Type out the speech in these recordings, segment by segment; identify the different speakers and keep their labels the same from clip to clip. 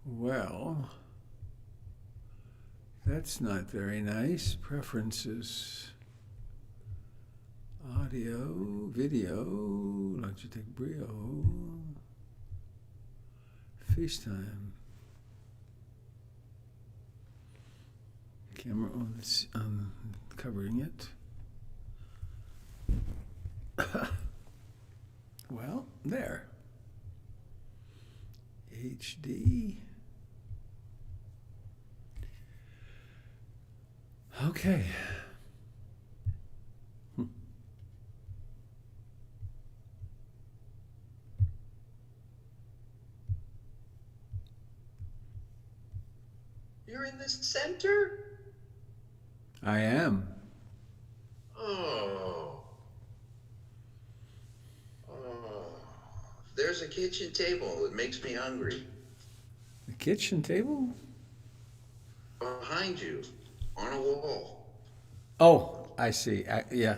Speaker 1: Well, that's not very nice. Preferences. Audio, video, Logitech Brio, FaceTime, camera on this, covering it. Well, there. HD. Okay.
Speaker 2: You're in the center?
Speaker 1: I am.
Speaker 2: Oh. There's a kitchen table. It makes me hungry.
Speaker 1: The kitchen table?
Speaker 2: Behind you, on a wall.
Speaker 1: Oh, I see. Yeah.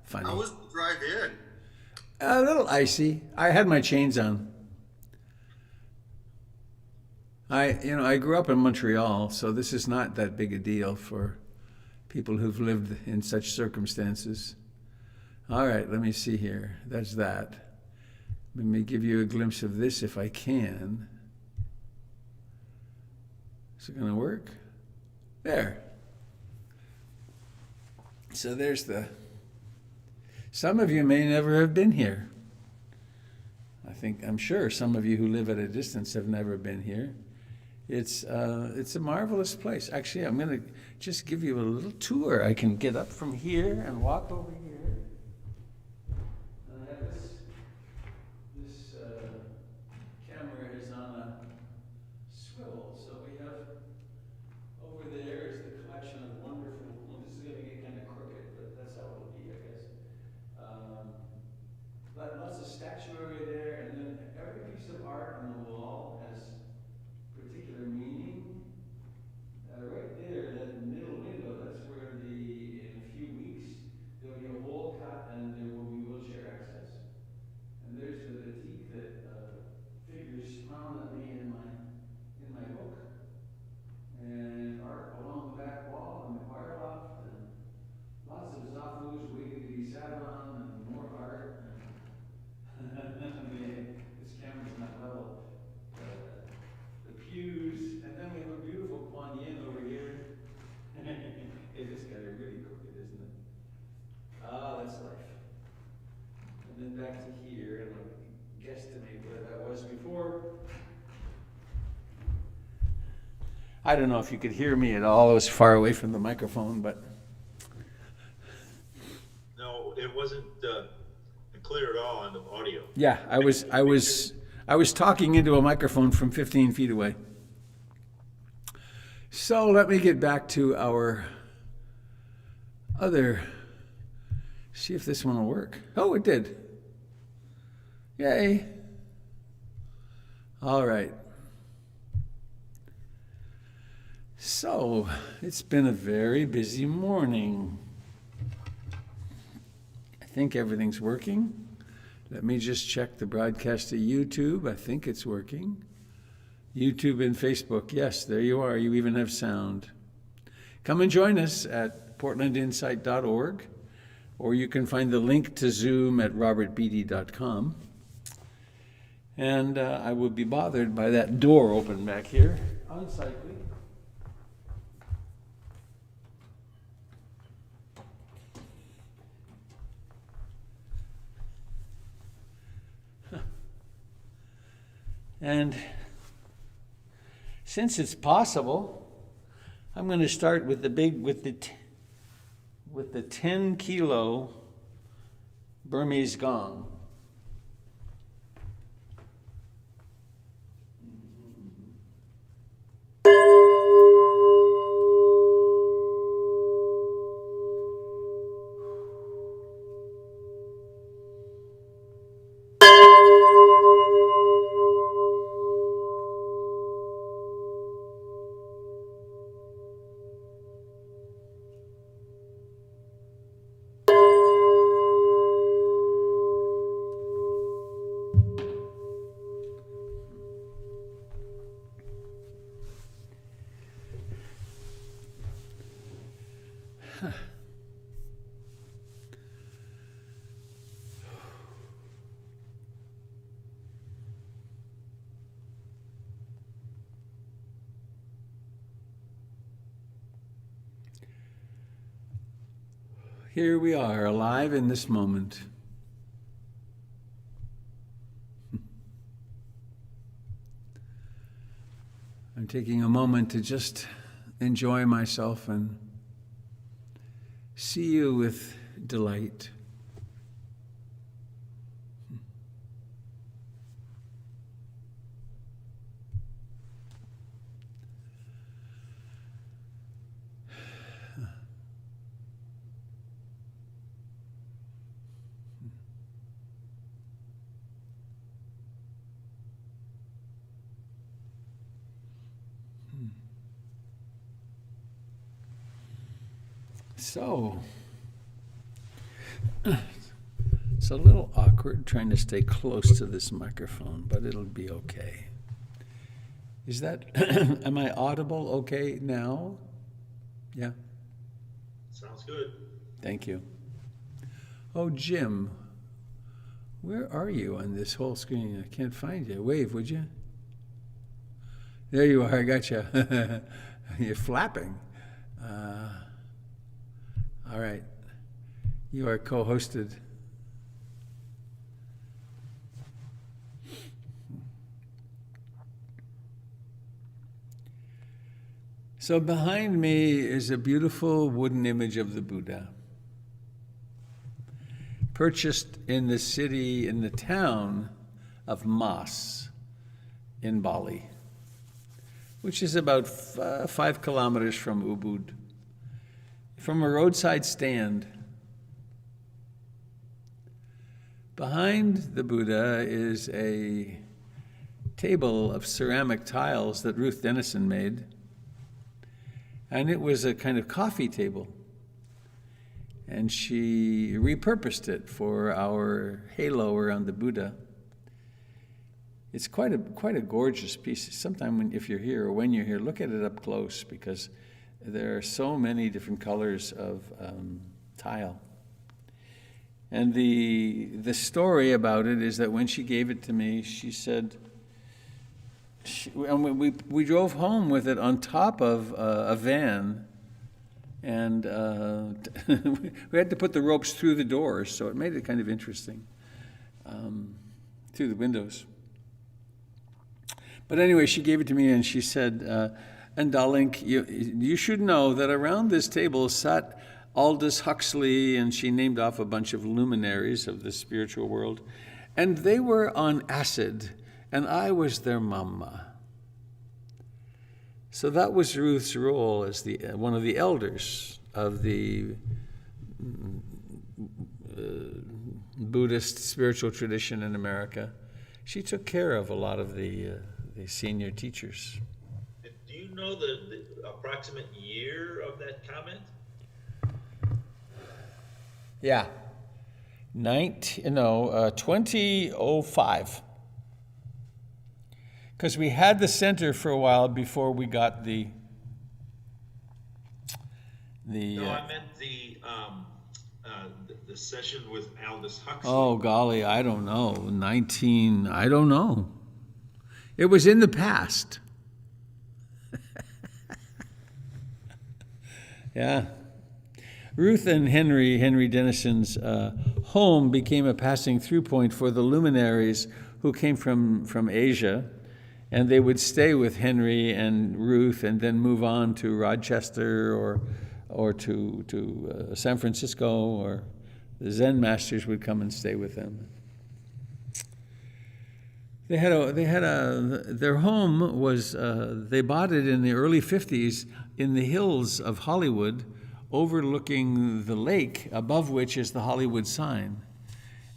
Speaker 1: Funny.
Speaker 2: How was the drive in?
Speaker 1: A little icy. I had my chains on. I grew up in Montreal, so this is not that big a deal for people who've lived in such circumstances. All right, let me see here. That's that. Let me give you a glimpse of this if I can. Is it going to work? There. So there's some of you may never have been here. I'm sure some of you who live at a distance have never been here. It's a marvelous place. Actually, I'm going to just give you a little tour. I can get up from here and walk over here. And I have this camera is on a swivel, so we have over there is the collection of wonderful. Well, this is going to get kind of crooked, but that's how it'll be, I guess. Lots of statuary there, and then every piece of art on the wall has particular meaning. Right there, that middle window, that's where in a few weeks, there'll be a hole cut and there will be wheelchair access. And there's the batik that figures prominently in my book. And art along the back wall and the choir loft, and lots of zafus waiting to be sat on, and more art. This camera's not level. The pews, and then we have a beautiful Kuan Yin over here. Hey, this guy is really crooked, isn't it? Ah, that's life. And then back to here, and I'll guesstimate where that was before. I don't know if you could hear me at all. I was far away from the microphone, but
Speaker 2: No, it wasn't clear at all on the audio.
Speaker 1: yeah, I was talking into a microphone from 15 feet away. So let me get back to our other. See if this one will work. Oh, it did. Yay. All right. So, it's been a very busy morning. I think everything's working. Let me just check the broadcast to YouTube. I think it's working. YouTube and Facebook. Yes, there you are. You even have sound. Come and join us at portlandinsight.org, or you can find the link to Zoom at robertbeatty.com. And I would be bothered by that door open back here. Unsightly. And since it's possible, I'm going to start with the 10-kilo Burmese gong. Here we are, alive in this moment. I'm taking a moment to just enjoy myself and see you with delight. So, it's a little awkward trying to stay close to this microphone, but it'll be okay. Is that, am I audible okay now? Yeah?
Speaker 2: Sounds good.
Speaker 1: Thank you. Oh, Jim, where are you on this whole screen? I can't find you. Wave, would you? There you are, I got you. You're flapping. All right. You are co-hosted. So behind me is a beautiful wooden image of the Buddha, purchased in the city, in the town of Mas in Bali, which is about 5 kilometers from Ubud, from a roadside stand. Behind the Buddha is a table of ceramic tiles that Ruth Dennison made, and it was a kind of coffee table. And she repurposed it for our halo around the Buddha. It's quite a gorgeous piece. Sometime if you're here or when you're here, look at it up close, because there are so many different colors of tile. And the story about it is that when she gave it to me, she said, we drove home with it on top of a van, and we had to put the ropes through the doors, so it made it kind of interesting, through the windows. But anyway, she gave it to me, and she said, and darling, you should know that around this table sat Aldous Huxley, and she named off a bunch of luminaries of the spiritual world, and they were on acid, and I was their mama. So that was Ruth's role as one of the elders of the Buddhist spiritual tradition in America. She took care of a lot of the senior teachers.
Speaker 2: Do you know the approximate year of that comment?
Speaker 1: Yeah. 2005. Because we had the center for a while before we got the.
Speaker 2: No, I meant the session with Aldous Huxley.
Speaker 1: Oh golly, I don't know. I don't know. It was in the past. Yeah. Ruth and Henry Dennison's home became a passing through point for the luminaries who came from Asia, and they would stay with Henry and Ruth and then move on to Rochester or to San Francisco, or the Zen masters would come and stay with them. Their home was, they bought it in the early 50s in the hills of Hollywood, overlooking the lake, above which is the Hollywood sign.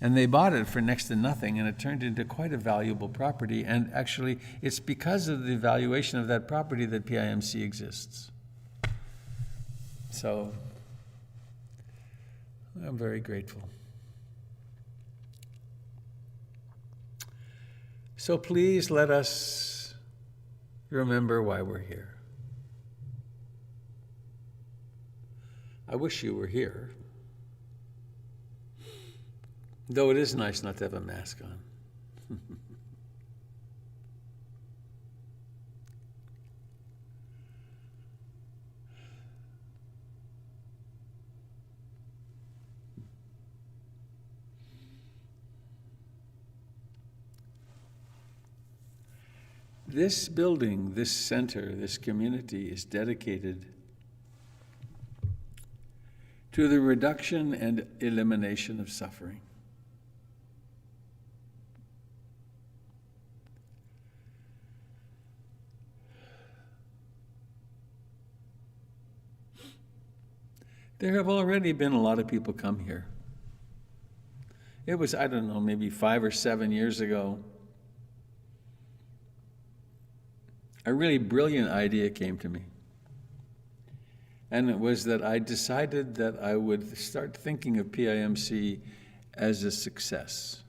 Speaker 1: And they bought it for next to nothing, and it turned into quite a valuable property. And actually, it's because of the valuation of that property that PIMC exists. So, I'm very grateful. So please let us remember why we're here. I wish you were here. Though it is nice not to have a mask on. This building, this center, this community is dedicated to the reduction and elimination of suffering. There have already been a lot of people come here. It was, I don't know, maybe 5 or 7 years ago, a really brilliant idea came to me. And it was that I decided that I would start thinking of PIMC as a success.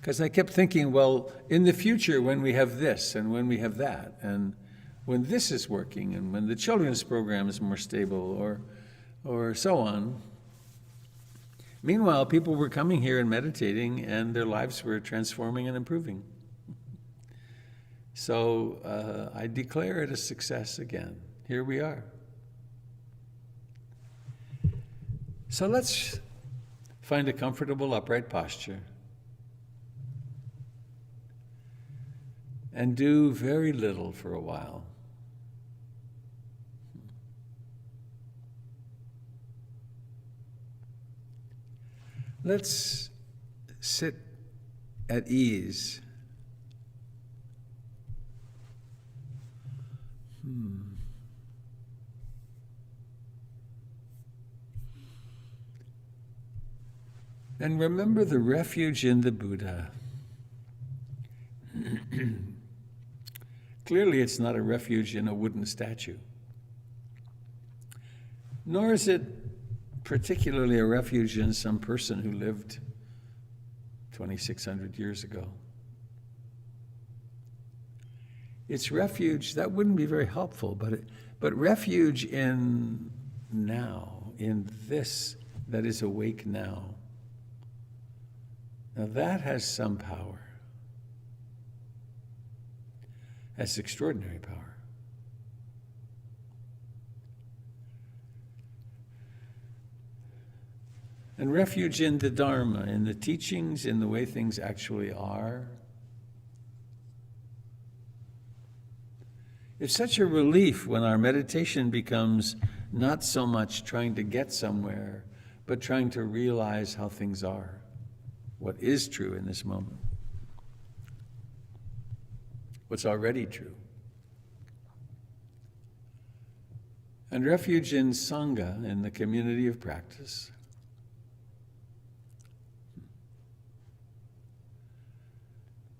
Speaker 1: Because I kept thinking, well, in the future, when we have this and when we have that, and when this is working, and when the children's program is more stable, or so on. Meanwhile, people were coming here and meditating, and their lives were transforming and improving. So I declare it a success again. Here we are. So let's find a comfortable, upright posture and do very little for a while. Let's sit at ease. And remember the refuge in the Buddha. Clearly, it's not a refuge in a wooden statue. Nor is it particularly a refuge in some person who lived 2,600 years ago. It's refuge, that wouldn't be very helpful, but refuge in now, in this that is awake now. Now that has some power. That's extraordinary power. And refuge in the Dharma, in the teachings, in the way things actually are. It's such a relief when our meditation becomes not so much trying to get somewhere, but trying to realize how things are, what is true in this moment, what's already true. And refuge in Sangha, in the community of practice.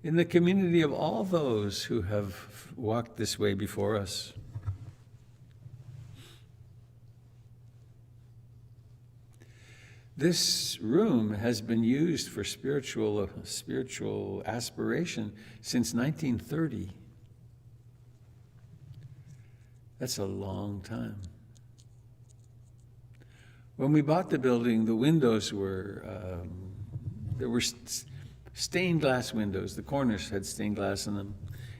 Speaker 1: In the community of all those who have walked this way before us. This room has been used for spiritual aspiration since 1930. That's a long time. When we bought the building, the windows were, there were stained glass windows. The corners had stained glass in them.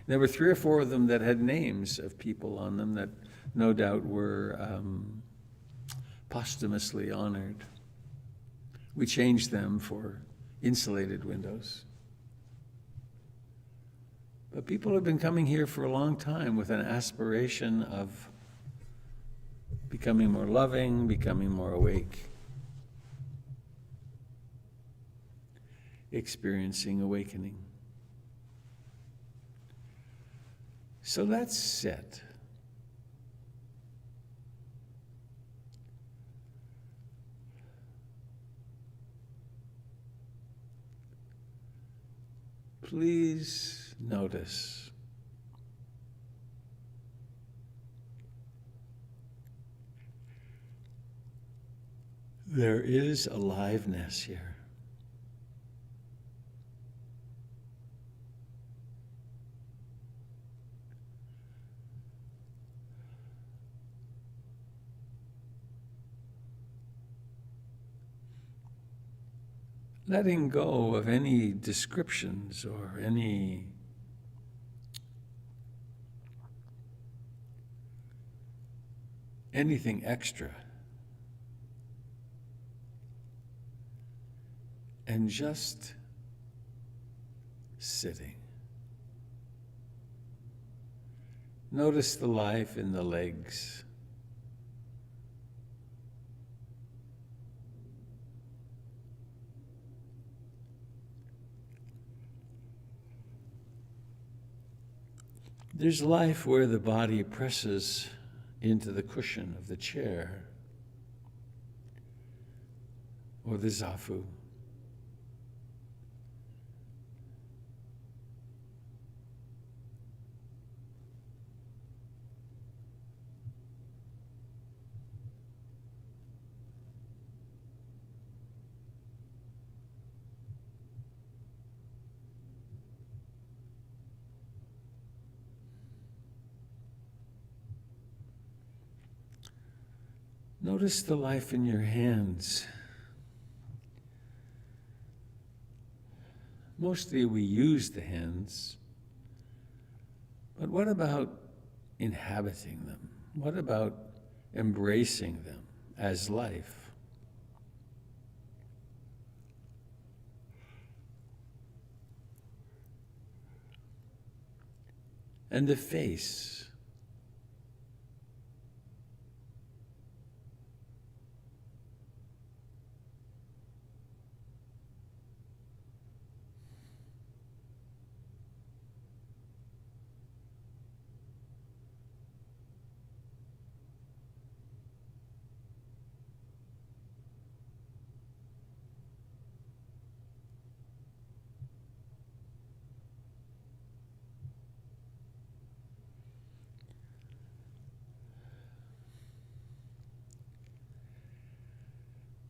Speaker 1: There were 3 or 4 of them that had names of people on them that no doubt were posthumously honored. We changed them for insulated windows. But people have been coming here for a long time with an aspiration of becoming more loving, becoming more awake, experiencing awakening. So let's sit. Please notice there is aliveness here. letting go of any descriptions or anything extra, and just sitting. Notice the life in the legs. There's life where the body presses into the cushion of the chair or the zafu. Notice the life in your hands. Mostly we use the hands, but what about inhabiting them? What about embracing them as life? And the face.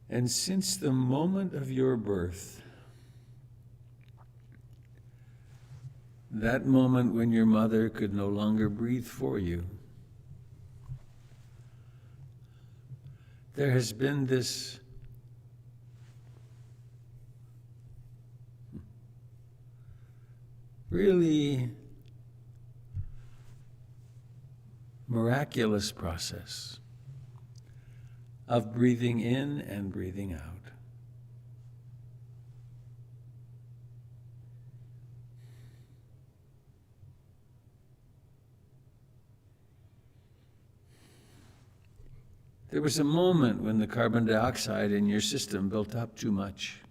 Speaker 1: And since the moment of your birth, that moment when your mother could no longer breathe for you, there has been this really miraculous process of breathing in and breathing out. There was a moment when the carbon dioxide in your system built up too much.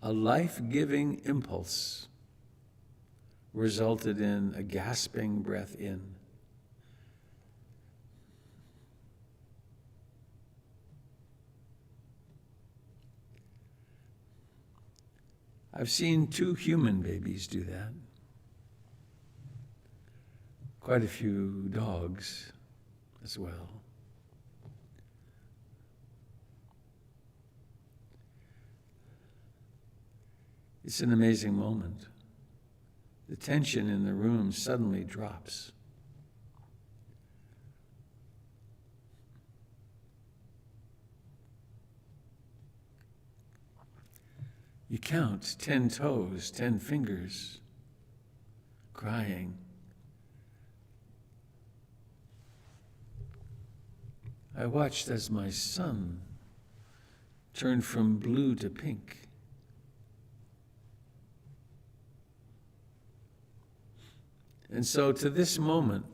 Speaker 1: A life-giving impulse resulted in a gasping breath in. I've seen 2 human babies do that. Quite a few dogs as well. It's an amazing moment. The tension in the room suddenly drops. You count 10 toes, 10 fingers, crying. I watched as my son turned from blue to pink. And so to this moment,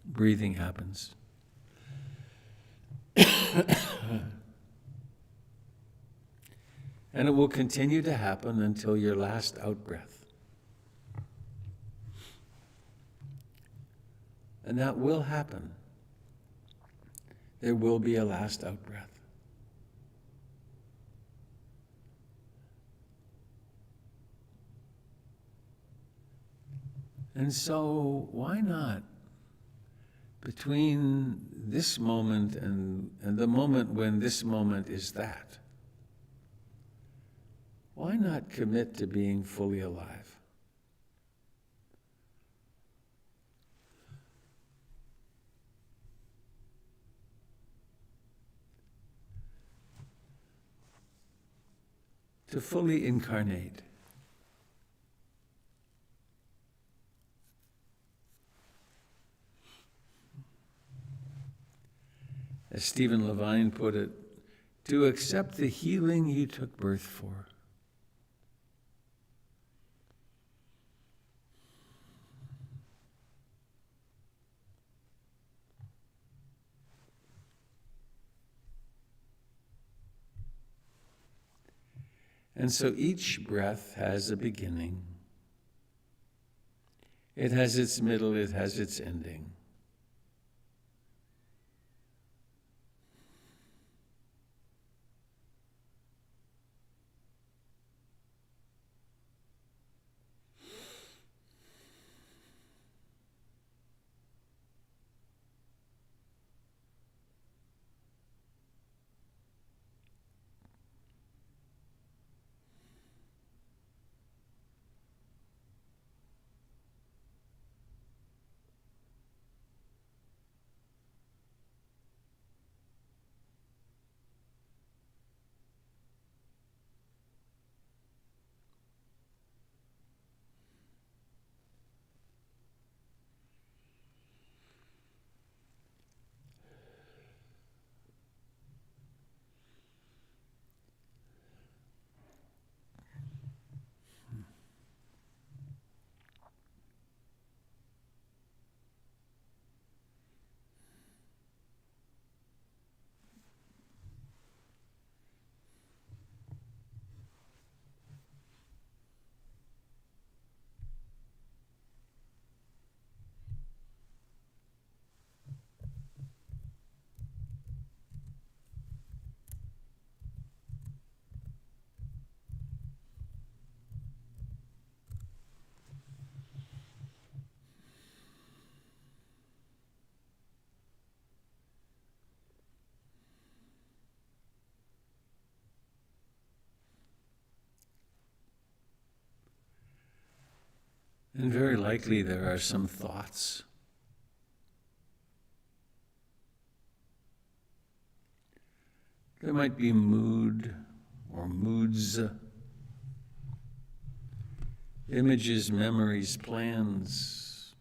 Speaker 1: breathing happens. And it will continue to happen until your last out-breath. And that will happen. There will be a last out-breath. And so, why not, between this moment and the moment when this moment is that, why not commit to being fully alive? to fully incarnate. As Stephen Levine put it, to accept the healing you took birth for. And so each breath has a beginning. It has its middle, it has its ending. And very likely there are some thoughts. There might be mood or moods, images, memories, plans,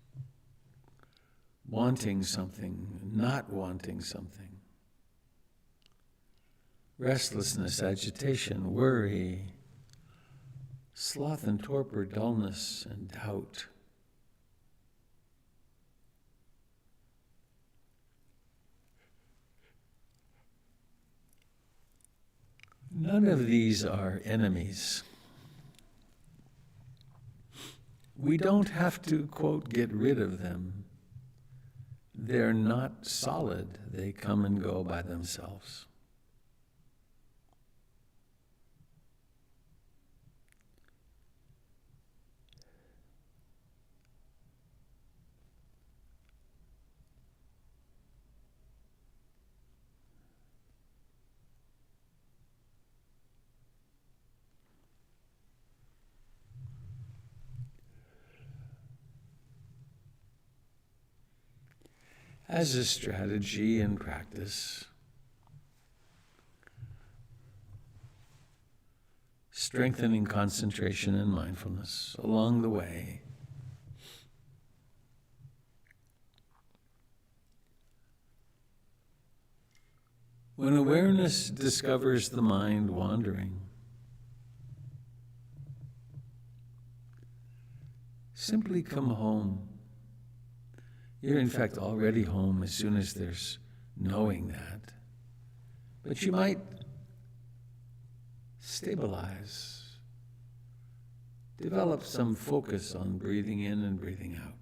Speaker 1: wanting something, not wanting something, restlessness, agitation, worry, sloth and torpor, dullness and doubt. None of these are enemies. We don't have to, quote, get rid of them. They're not solid. They come and go by themselves. As a strategy and practice, strengthening concentration and mindfulness along the way. When awareness discovers the mind wandering, simply come home. You're in fact already home as soon as there's knowing that. But you might stabilize, develop some focus on breathing in and breathing out.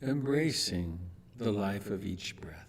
Speaker 3: embracing the life of each breath.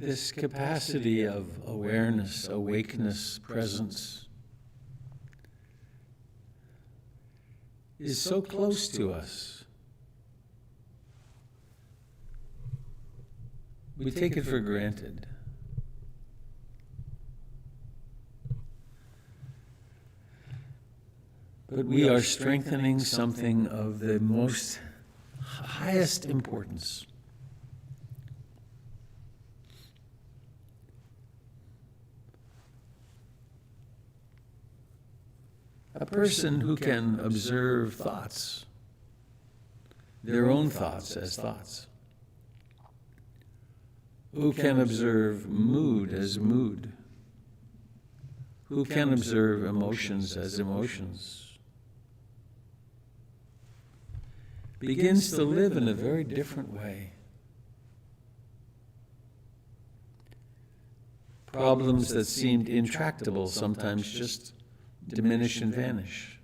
Speaker 3: This capacity of awareness, awakeness, presence is so close to us. We take it for granted. But we are strengthening something of the most highest importance. A person who can observe thoughts, their own thoughts as thoughts, who can observe mood as mood, who can observe emotions as emotions, begins to live in a very different way. Problems that seemed intractable sometimes just diminish and vanish.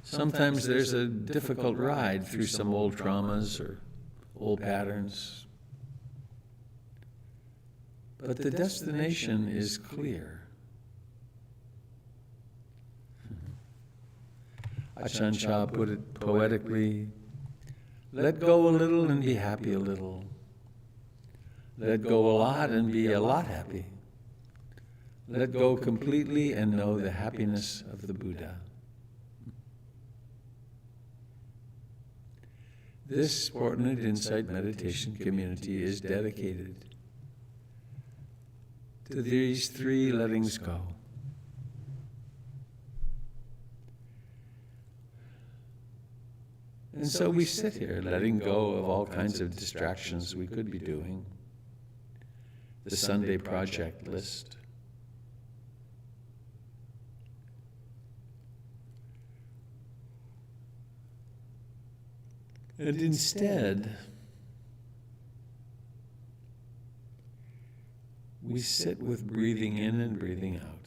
Speaker 3: Sometimes there's a difficult ride through some old traumas or old patterns. But the destination is clear. Ajahn Chah put it poetically, let go a little and be happy a little. Let go a lot and be a lot happy. Let go completely and know the happiness of the Buddha. This Fortnite Insight Meditation community is dedicated to these three lettings go. And so we sit here letting go of all kinds of distractions we could be doing. The Sunday project list. And instead, we sit with breathing in and breathing out.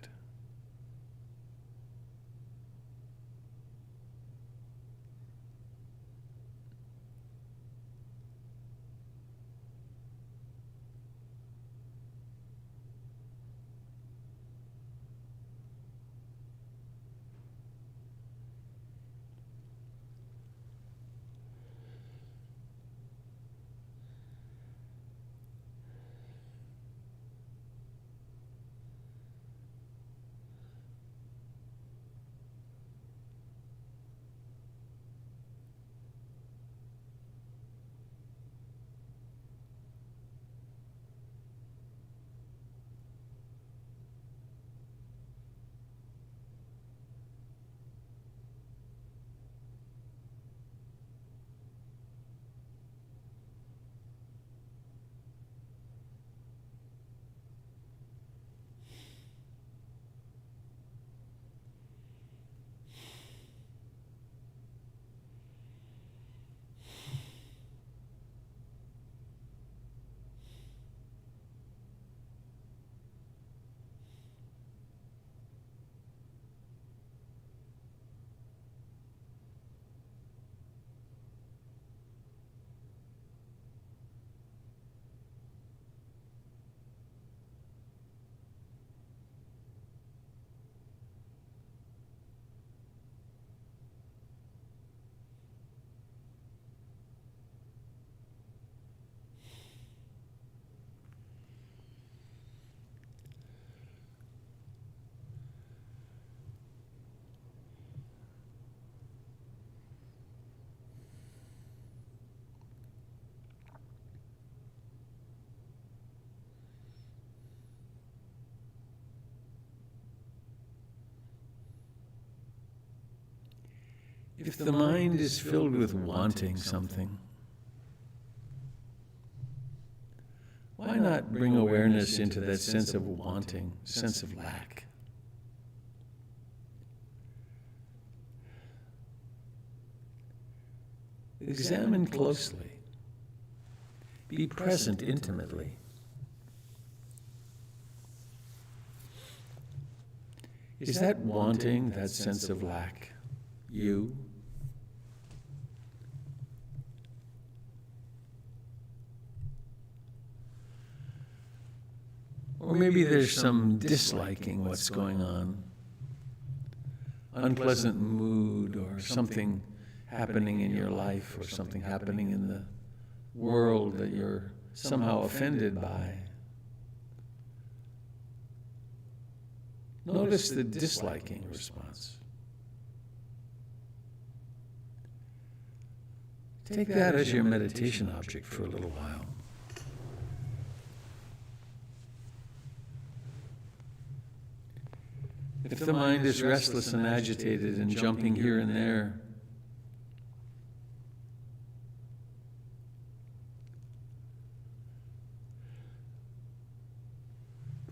Speaker 3: If the mind is filled with wanting something, why not bring awareness into that sense of wanting, sense of lack? Examine closely. Be present intimately. Is that wanting, that sense of lack, you? Or maybe there's some disliking what's going on, unpleasant mood, or something happening in your life, or something happening in the world that you're somehow offended by. Notice the disliking response. Take that as your meditation object for a little while. If the mind is restless and agitated and jumping here and there,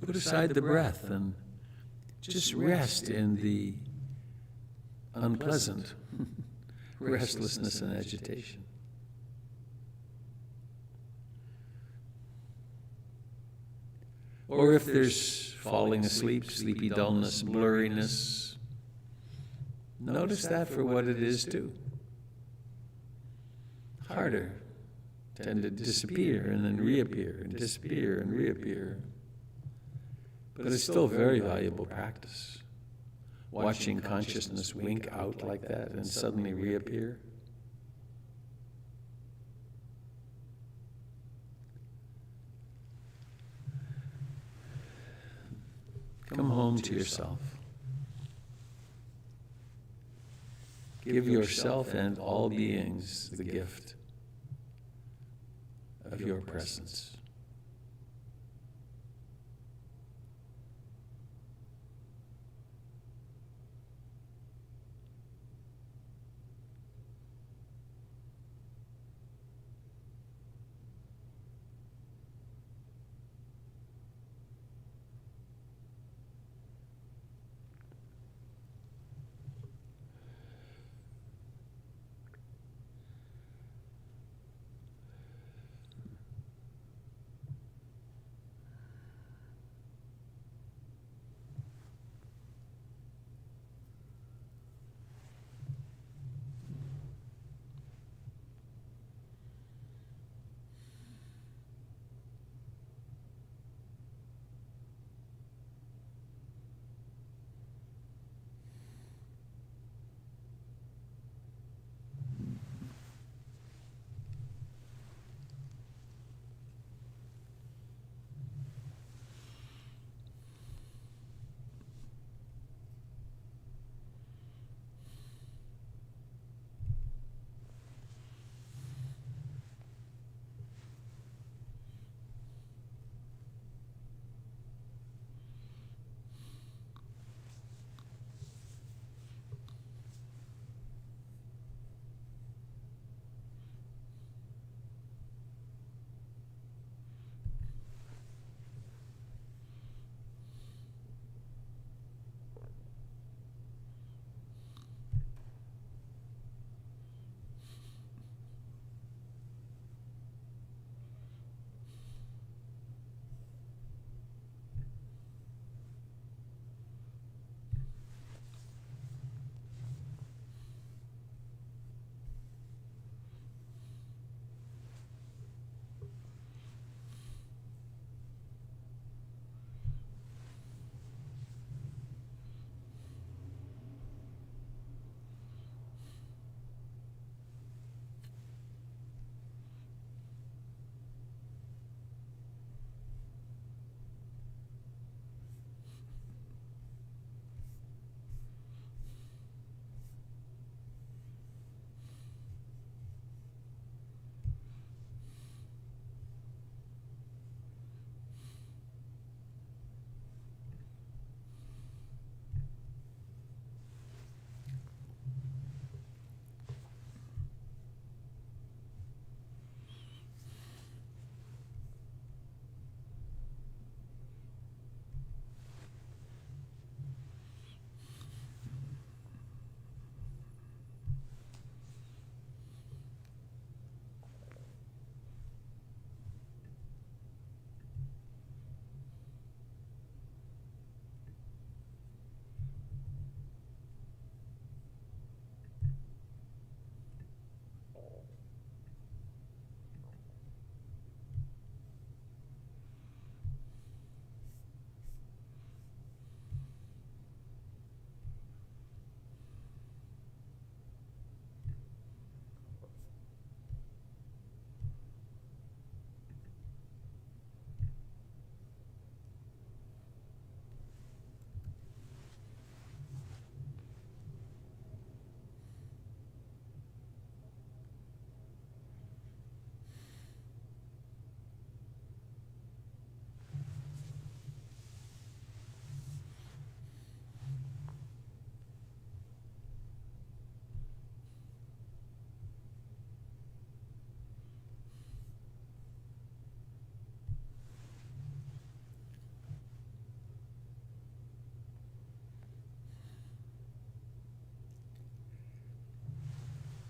Speaker 3: put aside the breath and just rest in the unpleasant restlessness and agitation. Or if there's falling asleep, sleepy dullness, blurriness, notice that for what it is too. Harder tend to disappear and then reappear and disappear and reappear. But it's still very valuable practice. Watching consciousness wink out like that and suddenly reappear. Come home to yourself. Give yourself and all beings the gift of your presence.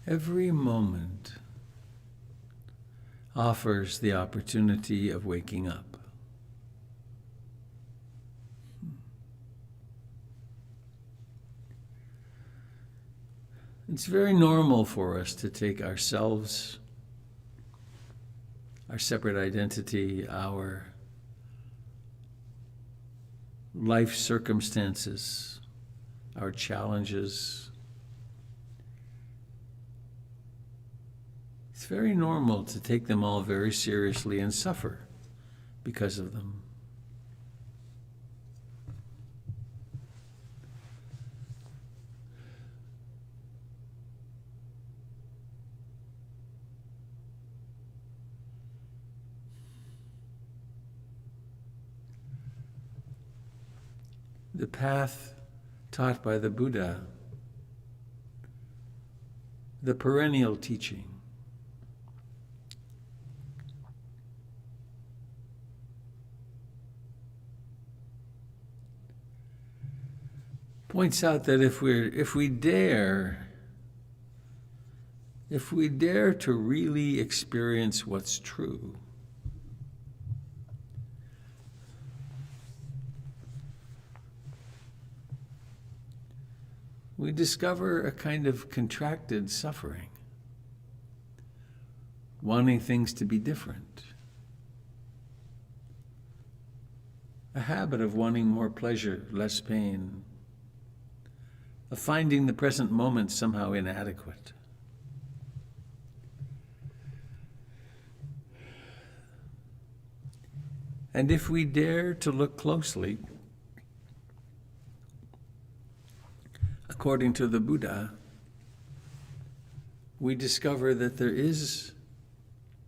Speaker 3: Every moment offers the opportunity of waking up. It's very normal for us to take ourselves, our separate identity, our life circumstances, our challenges. It's very normal to take them all very seriously and suffer because of them. The path taught by the Buddha, the perennial teaching, points out that if we dare to really experience what's true, we discover a kind of contracted suffering, wanting things to be different, a habit of wanting more pleasure, less pain, of finding the present moment somehow inadequate. And if we dare to look closely, according to the Buddha, we discover that there is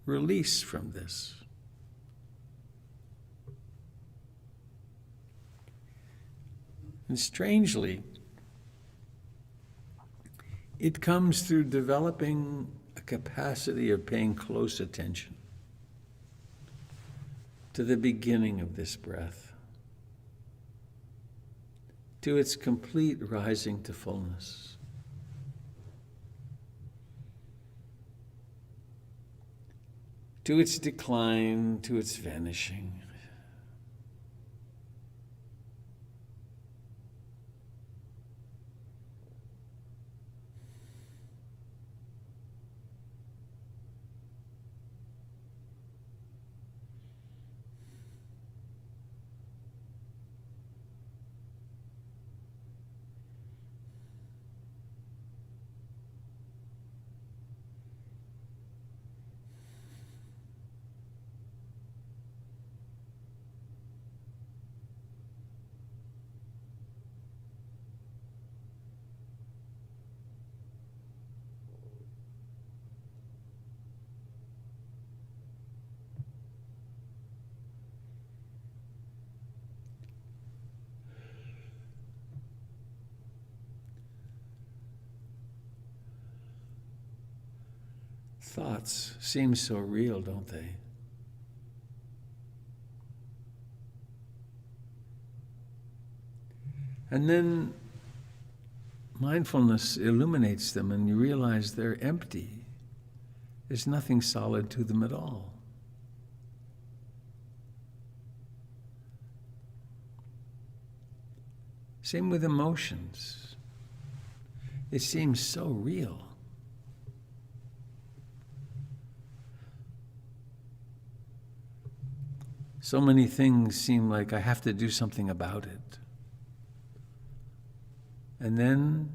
Speaker 3: release from this. And strangely, it comes through developing a capacity of paying close attention to the beginning of this breath, to its complete rising to fullness. To its decline, to its vanishing. Thoughts seem so real, don't they? And then mindfulness illuminates them and you realize they're empty. There's nothing solid to them at all. Same with emotions. It seems so real. So many things seem like I have to do something about it. And then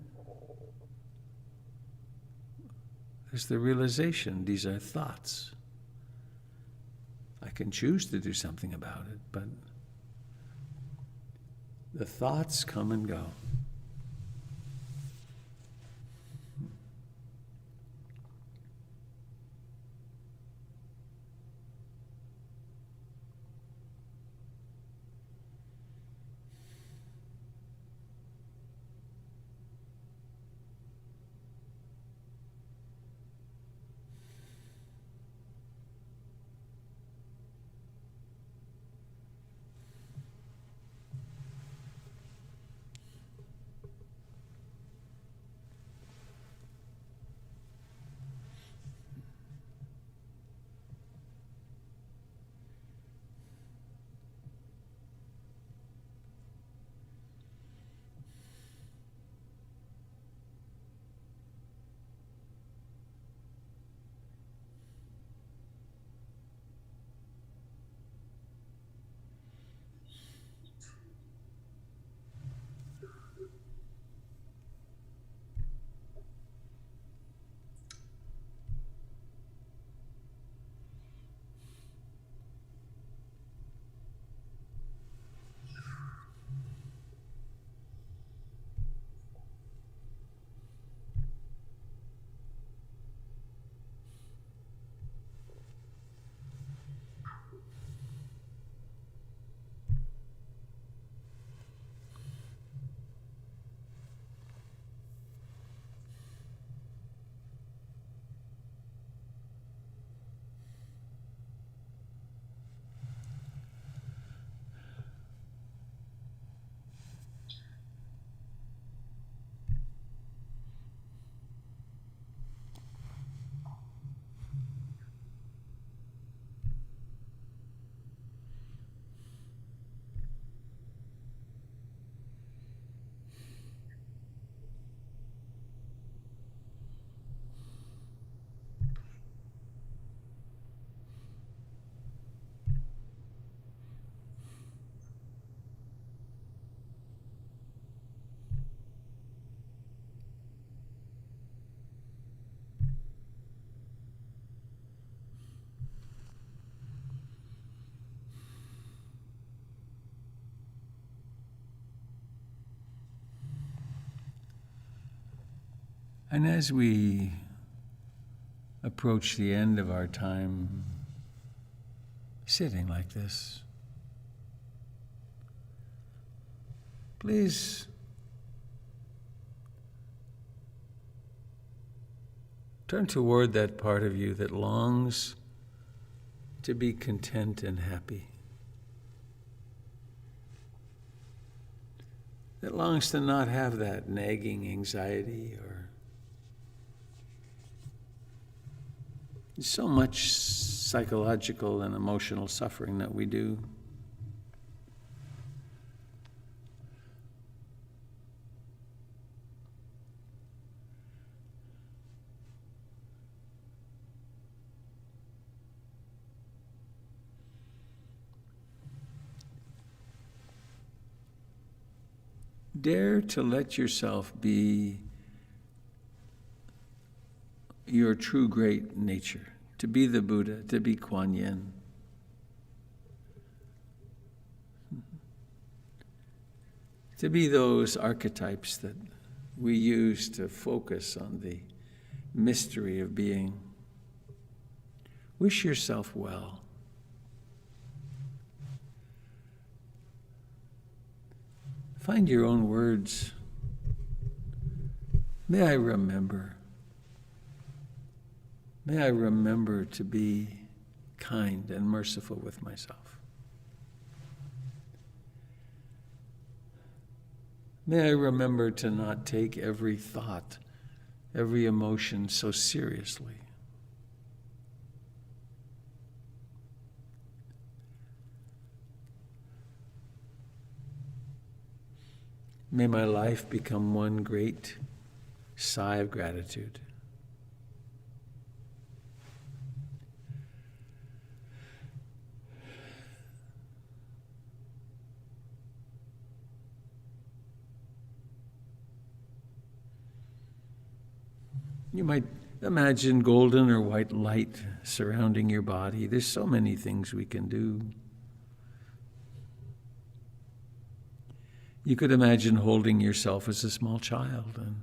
Speaker 3: there's the realization these are thoughts. I can choose to do something about it, but the thoughts come and go. And as we approach the end of our time sitting like this, please turn toward that part of you that longs to be content and happy, that longs to not have that nagging anxiety or so much psychological and emotional suffering that we do. Dare to let yourself be your true great nature, to be the Buddha, to be Kuan Yin. To be those archetypes that we use to focus on the mystery of being. Wish yourself well. Find your own words. May I remember. May I remember to be kind and merciful with myself. May I remember to not take every thought, every emotion so seriously. May my life become one great sigh of gratitude. You might imagine golden or white light surrounding your body. There's so many things we can do. You could imagine holding yourself as a small child and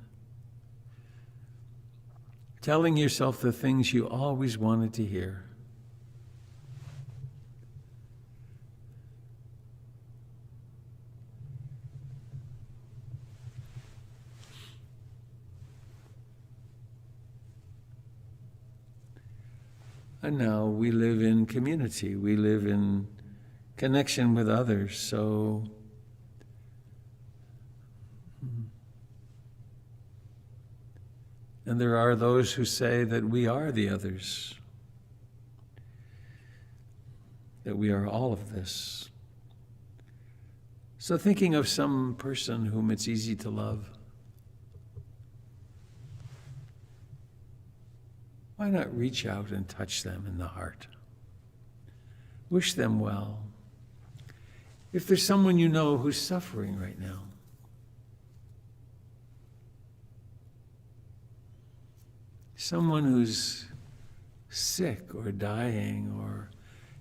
Speaker 3: telling yourself the things you always wanted to hear. And now we live in community. We live in connection with others. So and there are those who say that we are the others, that we are all of this. So thinking of some person whom it's easy to love, why not reach out and touch them in the heart? Wish them well. If there's someone you know who's suffering right now, someone who's sick or dying or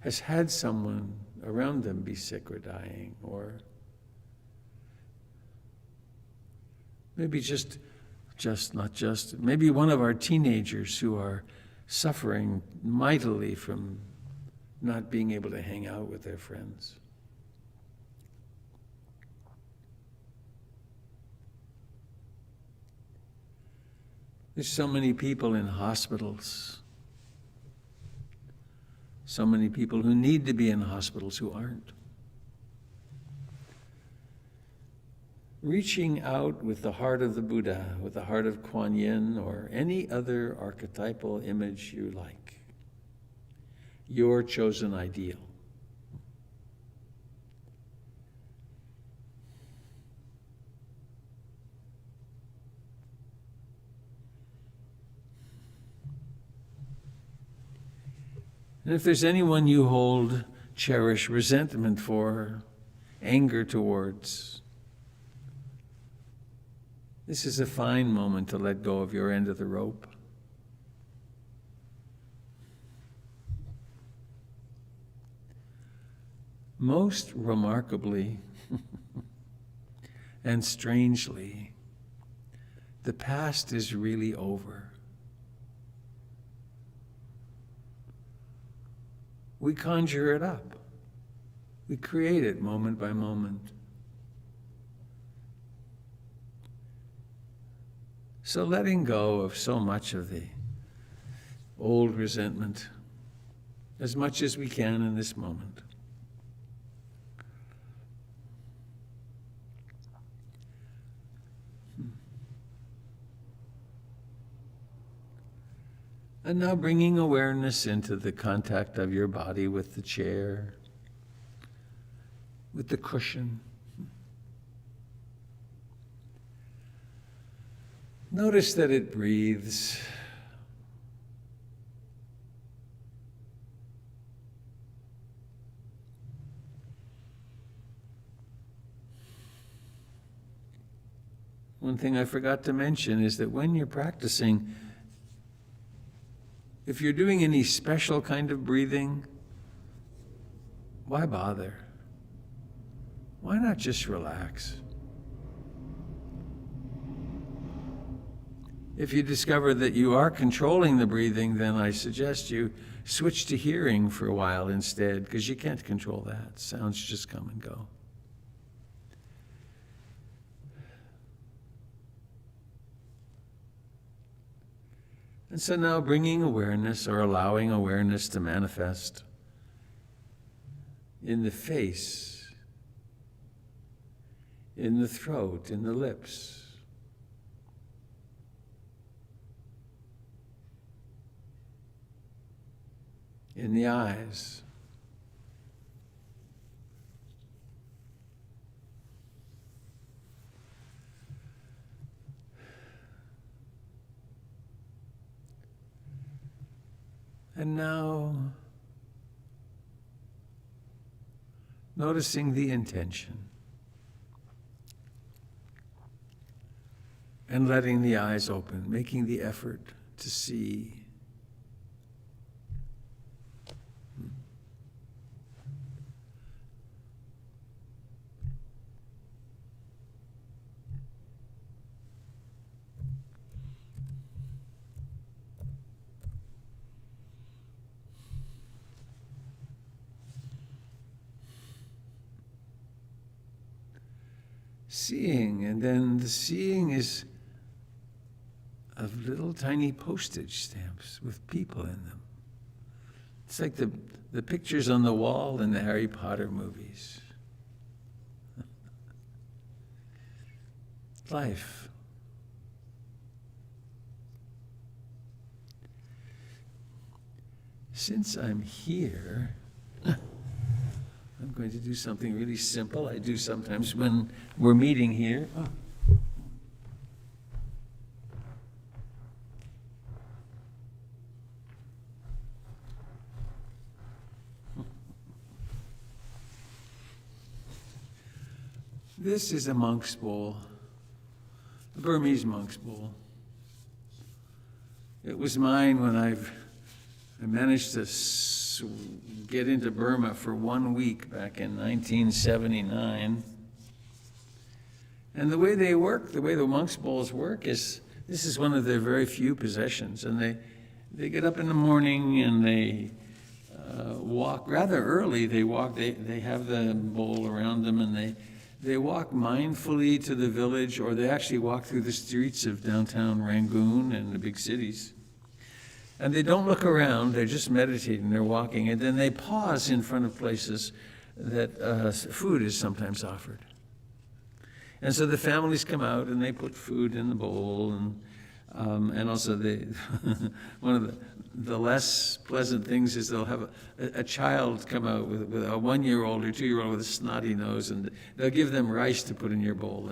Speaker 3: has had someone around them be sick or dying, or maybe maybe one of our teenagers who are suffering mightily from not being able to hang out with their friends. There's so many people in hospitals, so many people who need to be in hospitals who aren't. Reaching out with the heart of the Buddha, with the heart of Kuan Yin, or any other archetypal image you like, your chosen ideal. And if there's anyone you hold, cherish resentment for, anger towards, this is a fine moment to let go of your end of the rope. Most remarkably and strangely, the past is really over. We conjure it up. We create it moment by moment. So letting go of so much of the old resentment, as much as we can in this moment. And now bringing awareness into the contact of your body with the chair, with the cushion. Notice that it breathes. One thing I forgot to mention is that when you're practicing, if you're doing any special kind of breathing, why bother? Why not just relax? If you discover that you are controlling the breathing, then I suggest you switch to hearing for a while instead, because you can't control that. Sounds just come and go. And so now bringing awareness, or allowing awareness to manifest in the face, in the throat, in the lips. In the eyes. And now, noticing the intention and letting the eyes open, making the effort to see. Seeing, and then the seeing is of little tiny postage stamps with people in them. It's like the pictures on the wall in the Harry Potter movies. Life. Since I'm here, I'm going to do something really simple. I do sometimes when we're meeting here. Oh. This is a monk's bowl, a Burmese monk's bowl. It was mine when I managed to get into Burma for 1 week back in 1979. And the way they work, the way the monks' bowls work is, this is one of their very few possessions. And they get up in the morning and they walk rather early. They have the bowl around them and they walk mindfully to the village, or they actually walk through the streets of downtown Rangoon and the big cities. And they don't look around, they're just meditating, they're walking, and then they pause in front of places that food is sometimes offered. And so the families come out and they put food in the bowl, and also one of the less pleasant things is they'll have a child come out with a 1-year-old or 2-year-old with a snotty nose, and they'll give them rice to put in your bowl.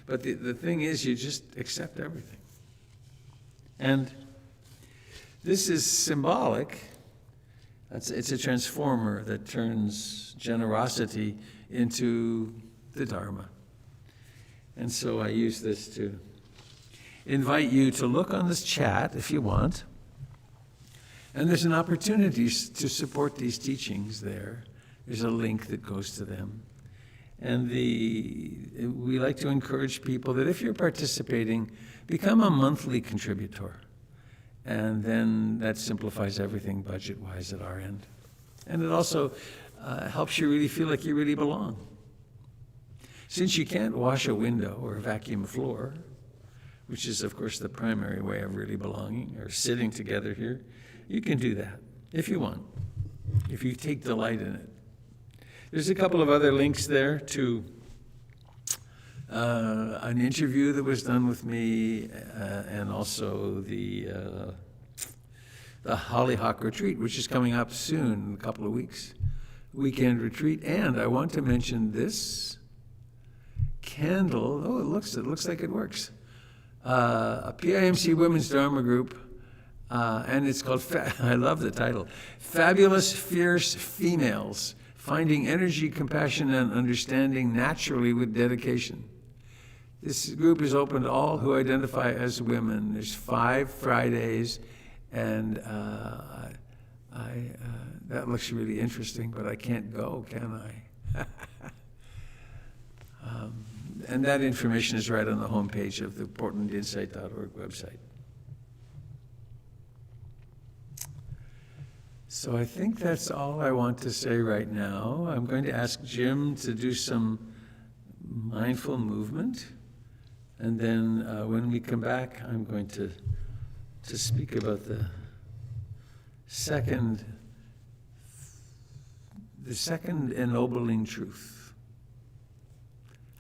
Speaker 3: But the thing is, you just accept everything. And this is symbolic. It's a transformer that turns generosity into the Dharma. And so I use this to invite you to look on this chat if you want. And there's an opportunity to support these teachings there. There's a link that goes to them. And we like to encourage people that if you're participating, become a monthly contributor. And then that simplifies everything budget-wise at our end. And it also helps you really feel like you really belong. Since you can't wash a window or vacuum a floor, which is, of course, the primary way of really belonging, or sitting together here, you can do that if you want, if you take delight in it. There's a couple of other links there to an interview that was done with me, and also the Hollyhock Retreat, which is coming up soon, in a couple of weeks, weekend retreat. And I want to mention this candle. Oh, it looks like it works. A PIMC Women's Dharma group, and it's called, I love the title, Fabulous Fierce Females, Finding Energy, Compassion, and Understanding Naturally with Dedication. This group is open to all who identify as women. There's 5 Fridays, and that looks really interesting, but I can't go, can I? And that information is right on the homepage of the portlandinsight.org website. So I think that's all I want to say right now. I'm going to ask Jim to do some mindful movement. And then when we come back, I'm going to speak about the second ennobling truth.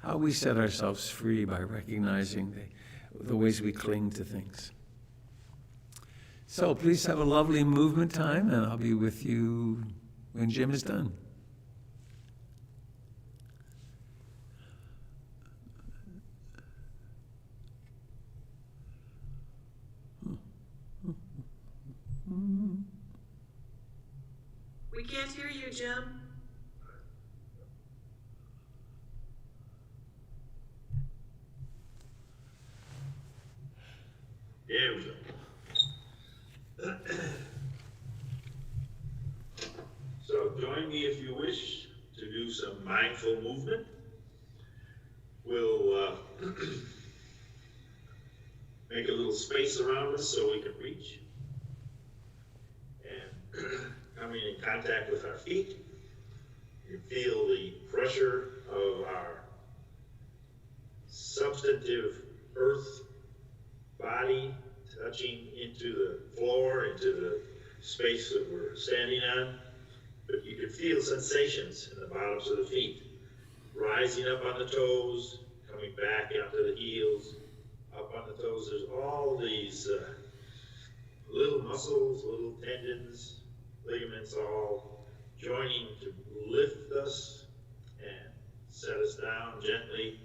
Speaker 3: How we set ourselves free by recognizing the ways we cling to things. So please have a lovely movement time, and I'll be with you when Jim is done.
Speaker 4: We can't hear you, Jim.
Speaker 2: There we go. So join me if you wish to do some mindful movement. We'll make a little space around us so we can reach. And coming in contact with our feet, you feel the pressure of our substantive earth body touching into the floor, into the space that we're standing on. But you can feel sensations in the bottoms of the feet, rising up on the toes, coming back onto the heels, up on the toes. There's all these little muscles, little tendons, ligaments all joining to lift us and set us down gently,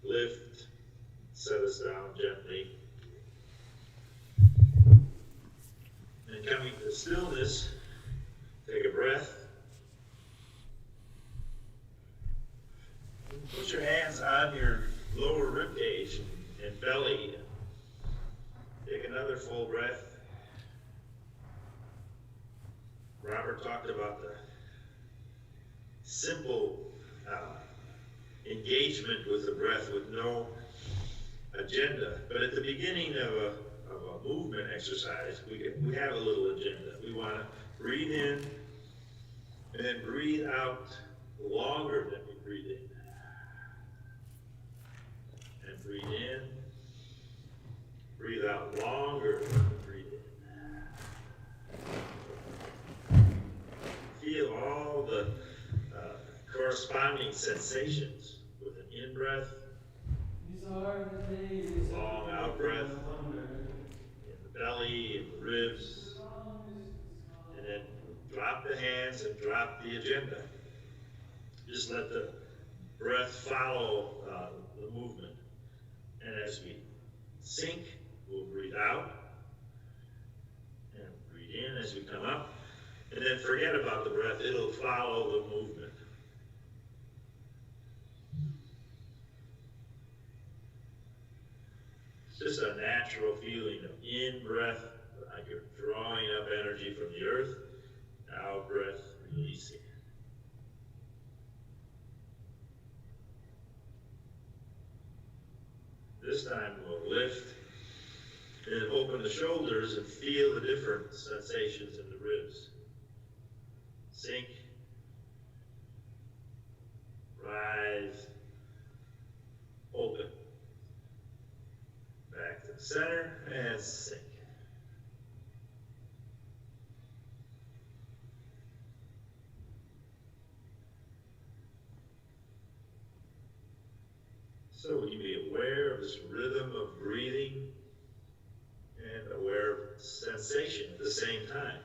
Speaker 2: lift, set us down gently. And coming to stillness, take a breath. Put your hands on your lower rib cage and belly. Take another full breath. Robert talked about the simple engagement with the breath with no agenda. But at the beginning of a movement exercise, we have a little agenda. We want to breathe in and then breathe out longer than we breathe in. And breathe in, breathe out longer than we breathe in. Feel all the corresponding sensations with an in-breath, long out-breath, belly and the ribs, and then drop the hands and drop the agenda. Just let the breath follow the movement. And as we sink, we'll breathe out and breathe in as we come up. And then forget about the breath, it'll follow the movement. It's just a natural feeling of in-breath, like you're drawing up energy from the earth, out-breath, releasing. This time we'll lift and open the shoulders and feel the different sensations in the ribs. Sink, rise, open. Back to the center and sink. So we can be aware of this rhythm of breathing and aware of sensation at the same time.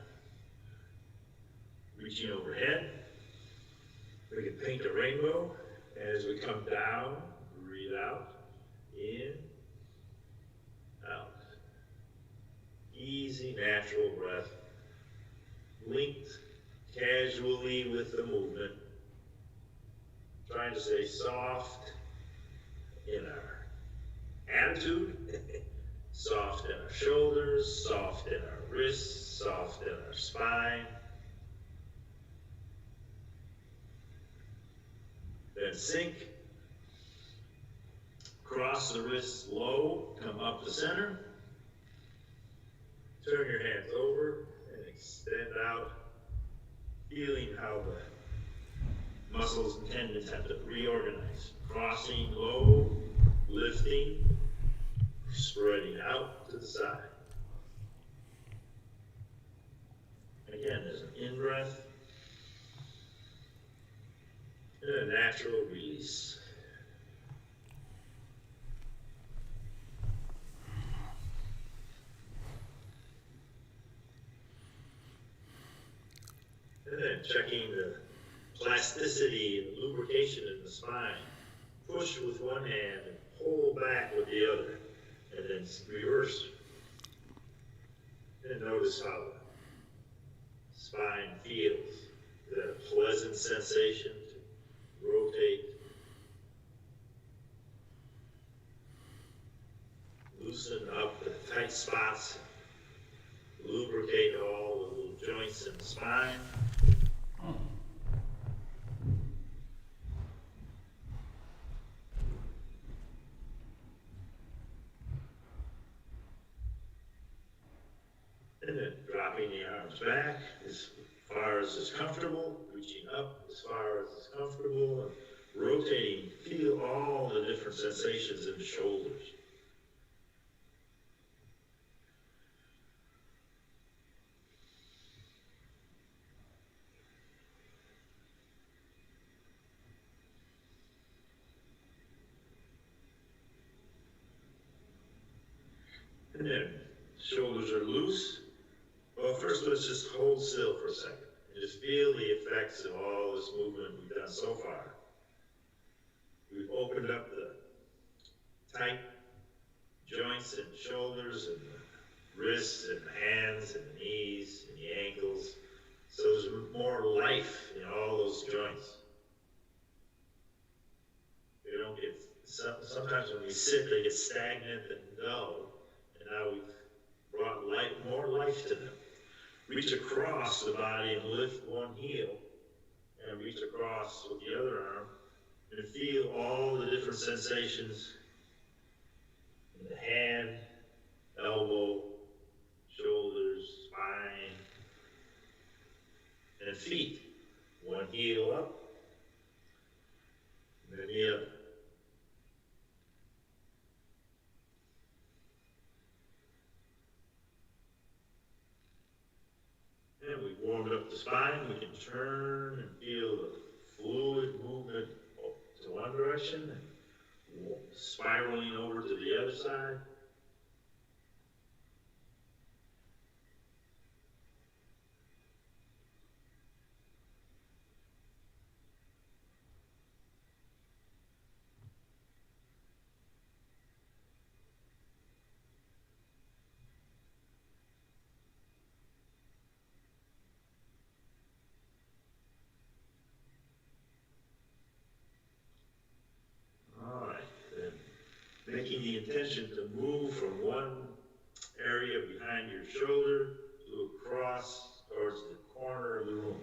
Speaker 2: Reaching overhead, we can paint a rainbow. As we come down, breathe out, in, out. Easy, natural breath, linked casually with the movement. Trying to stay soft in our attitude, soft in our shoulders, soft in our wrists, soft in our spine. Then sink, cross the wrists low, come up the center, turn your hands over and extend out, feeling how the muscles and tendons have to reorganize. Crossing low, lifting, spreading out to the side. Again, there's an in-breath and a natural release. And then checking the plasticity and lubrication in the spine. Push with one hand and pull back with the other, and then reverse. And notice how the spine feels. Is that a pleasant sensation to rotate? Loosen up the tight spots. Lubricate all the little joints in the spine. And then dropping the arms back as far as is comfortable, reaching up as far as is comfortable, and rotating. Feel all the different sensations in the shoulders. And then shoulders are loose. Well, first let's just hold still for a second and just feel the effects of all this movement we've done so far. We've opened up the tight joints and shoulders and the wrists and the hands and the knees and the ankles. So there's more life in all those joints. They don't get, sometimes when we sit, they get stagnant and dull. And now we've brought more life to them. Reach across the body and lift one heel, and reach across with the other arm, and feel all the different sensations in the hand, elbow, shoulders, spine, and feet. One heel up, and then the other. And we've warmed up the spine. We can turn and feel the fluid movement to one direction and spiraling over to the other side. Making the intention to move from one area behind your shoulder to across towards the corner of the room.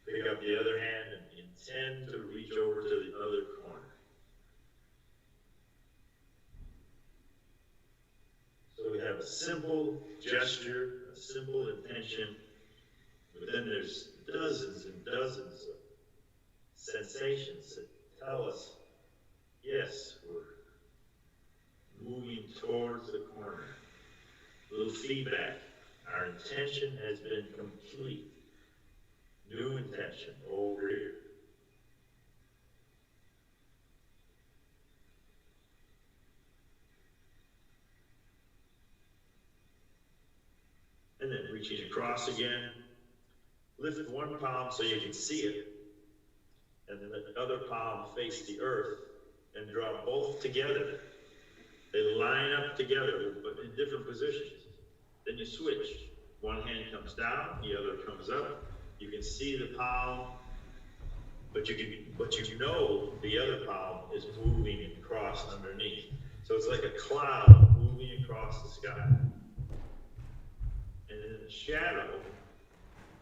Speaker 2: Pick up the other hand and intend to reach over to the other corner. a simple gesture, a simple intention, but then there's dozens and dozens of sensations that tell us, yes, we're moving towards the corner. Little feedback. Our intention has been complete. New intention over here. And then reaching across again. Lift one palm so you can see it. And then the other palm face the earth and draw both together. They line up together, but in different positions. Then you switch. One hand comes down, the other comes up. You can see the palm, but you know the other palm is moving across underneath. So it's like a cloud moving across the sky. And then the shadow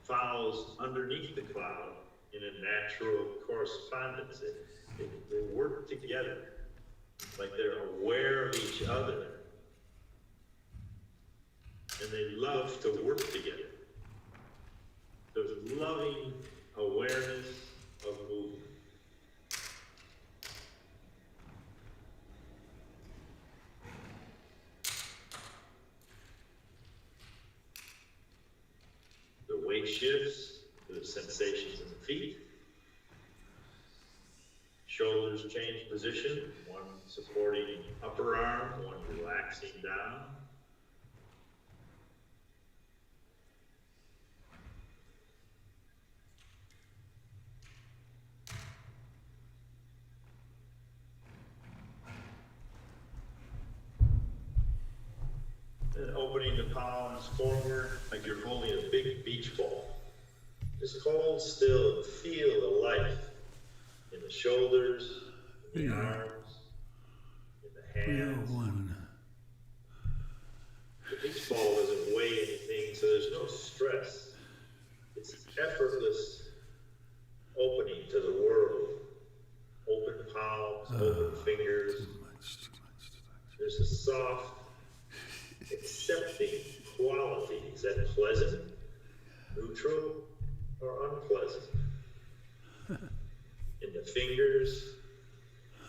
Speaker 2: follows underneath the cloud in a natural correspondence. They work together, like they're aware of each other. And they love to work together. There's loving awareness of movement. The weight shifts, the sensations in the feet. Shoulders change position, one supporting the upper arm, one relaxing down. Then opening the palms forward like you're holding a big beach ball. Just hold still and feel the life in the shoulders, in the arms, in the hands. The beach ball doesn't weigh anything, so there's no stress. It's effortless opening to the world. Open palms, open fingers. There's a soft, accepting quality. Is that pleasant, neutral, or unpleasant? In the fingers,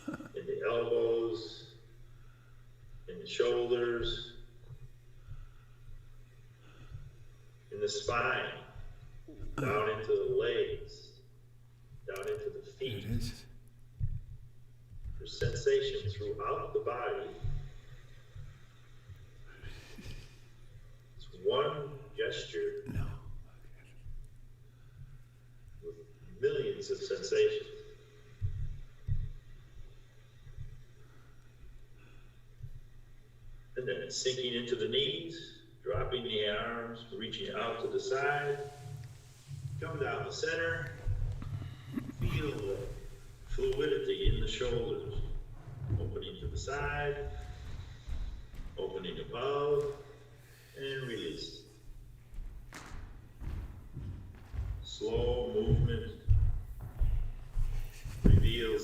Speaker 2: in the elbows, in the shoulders, in the spine, down into the legs, down into the feet. There's sensation throughout the body. It's one gesture with millions of sensations. And then sinking into the knees, dropping the arms, reaching out to the side, come down the center, feel the fluidity in the shoulders, opening to the side, opening above, and release. Slow movement reveals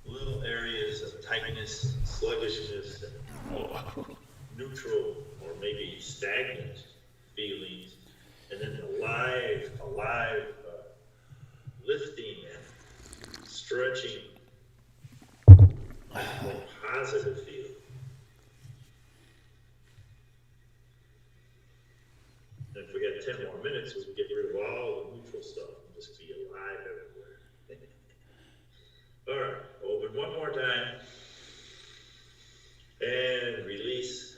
Speaker 2: the little areas of tightness, sluggishness, and neutral or maybe stagnant feelings, and then alive, lifting and stretching, more positive feeling. And if we had 10 more minutes, we could get rid of all the neutral stuff and just be alive everywhere. All right, open one more time. And release.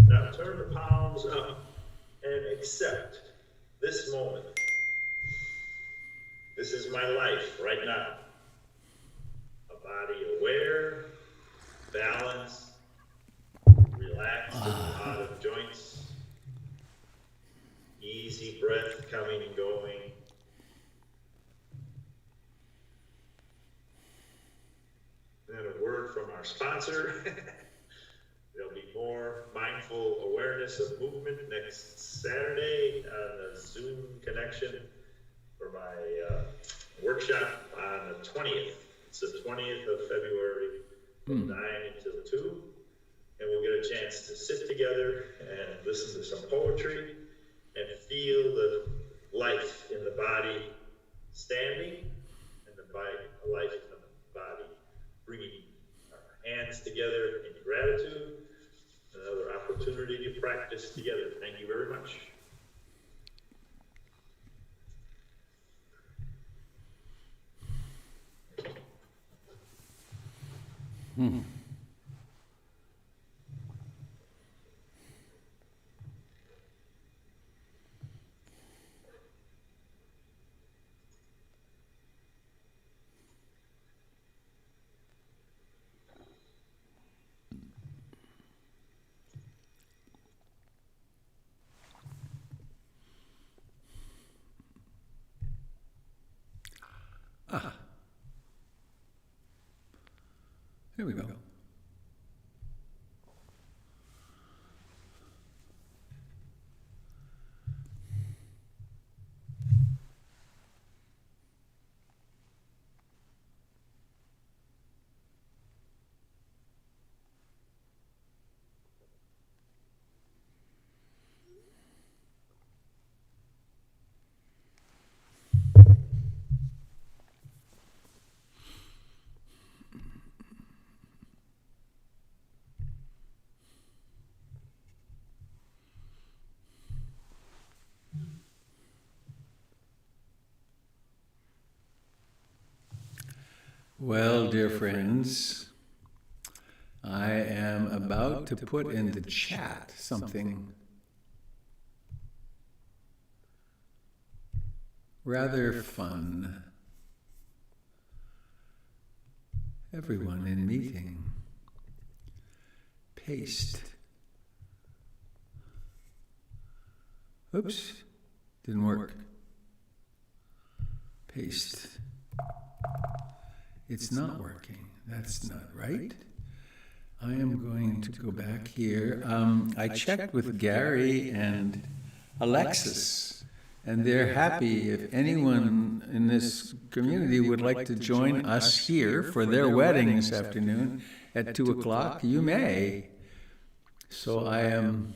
Speaker 2: Now turn the palms up and accept this moment. This is my life right now. A body aware, balanced, relaxed in the bottom joints. Easy breath coming and going. And then a word from our sponsor. There'll be more mindful awareness of movement next Saturday on the Zoom connection for my workshop on the 20th. It's the 20th of February from 9 until 2. and we'll get a chance to sit together and listen to some poetry and feel the life in the body standing and the life in the body bringing our hands together in gratitude. Another opportunity to practice together. Thank you very much.
Speaker 3: Here we go. Well, dear friends, I am about to put in the chat something rather fun. Everyone in meeting, paste. Oops, didn't work. Paste. It's not working. That's not right. I am going to go back here. I checked with Gary and Alexis, and they're happy if anyone in this community would like to join us here for their wedding this afternoon at 2 o'clock. You may. So I am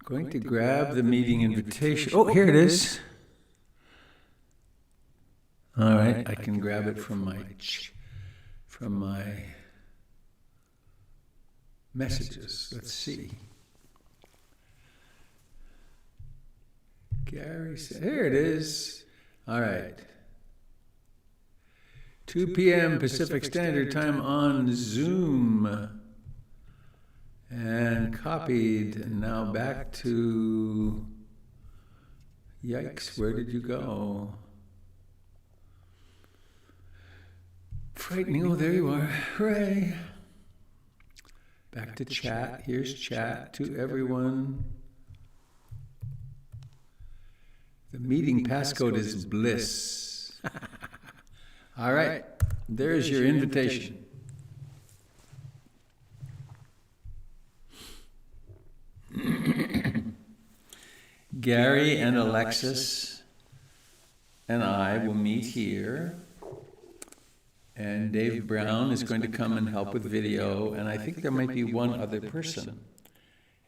Speaker 3: going to grab the meeting invitation. Oh, here it is. All right, I can grab it from my messages. Let's see. Gary said, here it is. All right. 2 p.m. Pacific Standard Time on Zoom. And copied. And now back to... Yikes, where did you go? Frightening. Oh, there you are. Hooray. Back to chat. Here's chat to everyone. The meeting passcode is bliss. All right. There's your invitation. Gary and Alexis and I will meet here. And Dave Brown is going to come and help with video, and I think there might be one other person.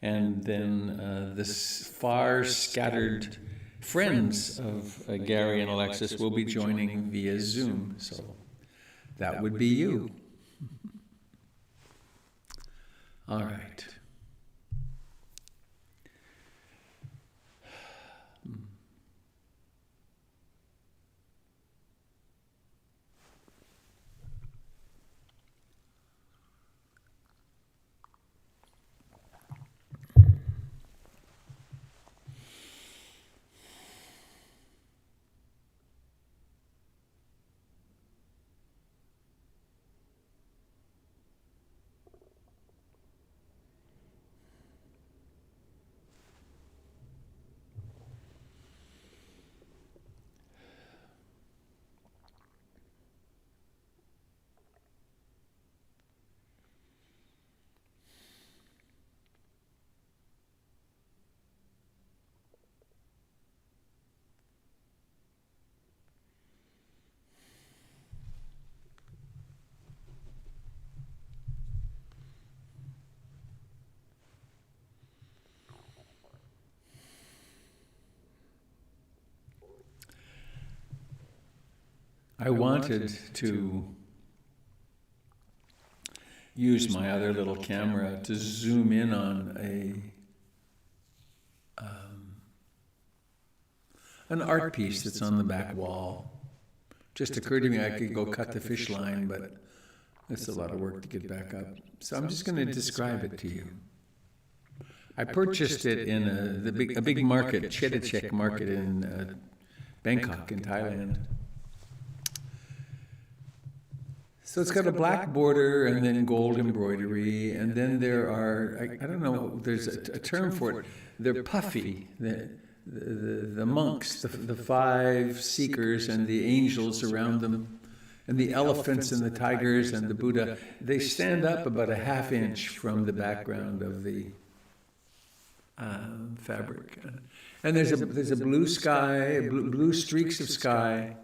Speaker 3: And then this far scattered friends of Gary and Alexis will be joining via Zoom. So that would be you. All right. I wanted to use my other little camera to zoom in on an art piece that's on the back wall. Just occurred to me I could go cut the fish line, but it's a lot of work to get back up. So I'm just going to describe it to you. I purchased it in a big market, Chedachek market in Bangkok in Thailand. So it's got a black border and then gold embroidery, and then there are, I don't know, there's a term for it. They're puffy. The monks, the 5 seekers and the angels around them, and the elephants and the tigers and the Buddha, they stand up about a ½ inch from the background of the fabric. And there's a blue sky, blue streaks of sky,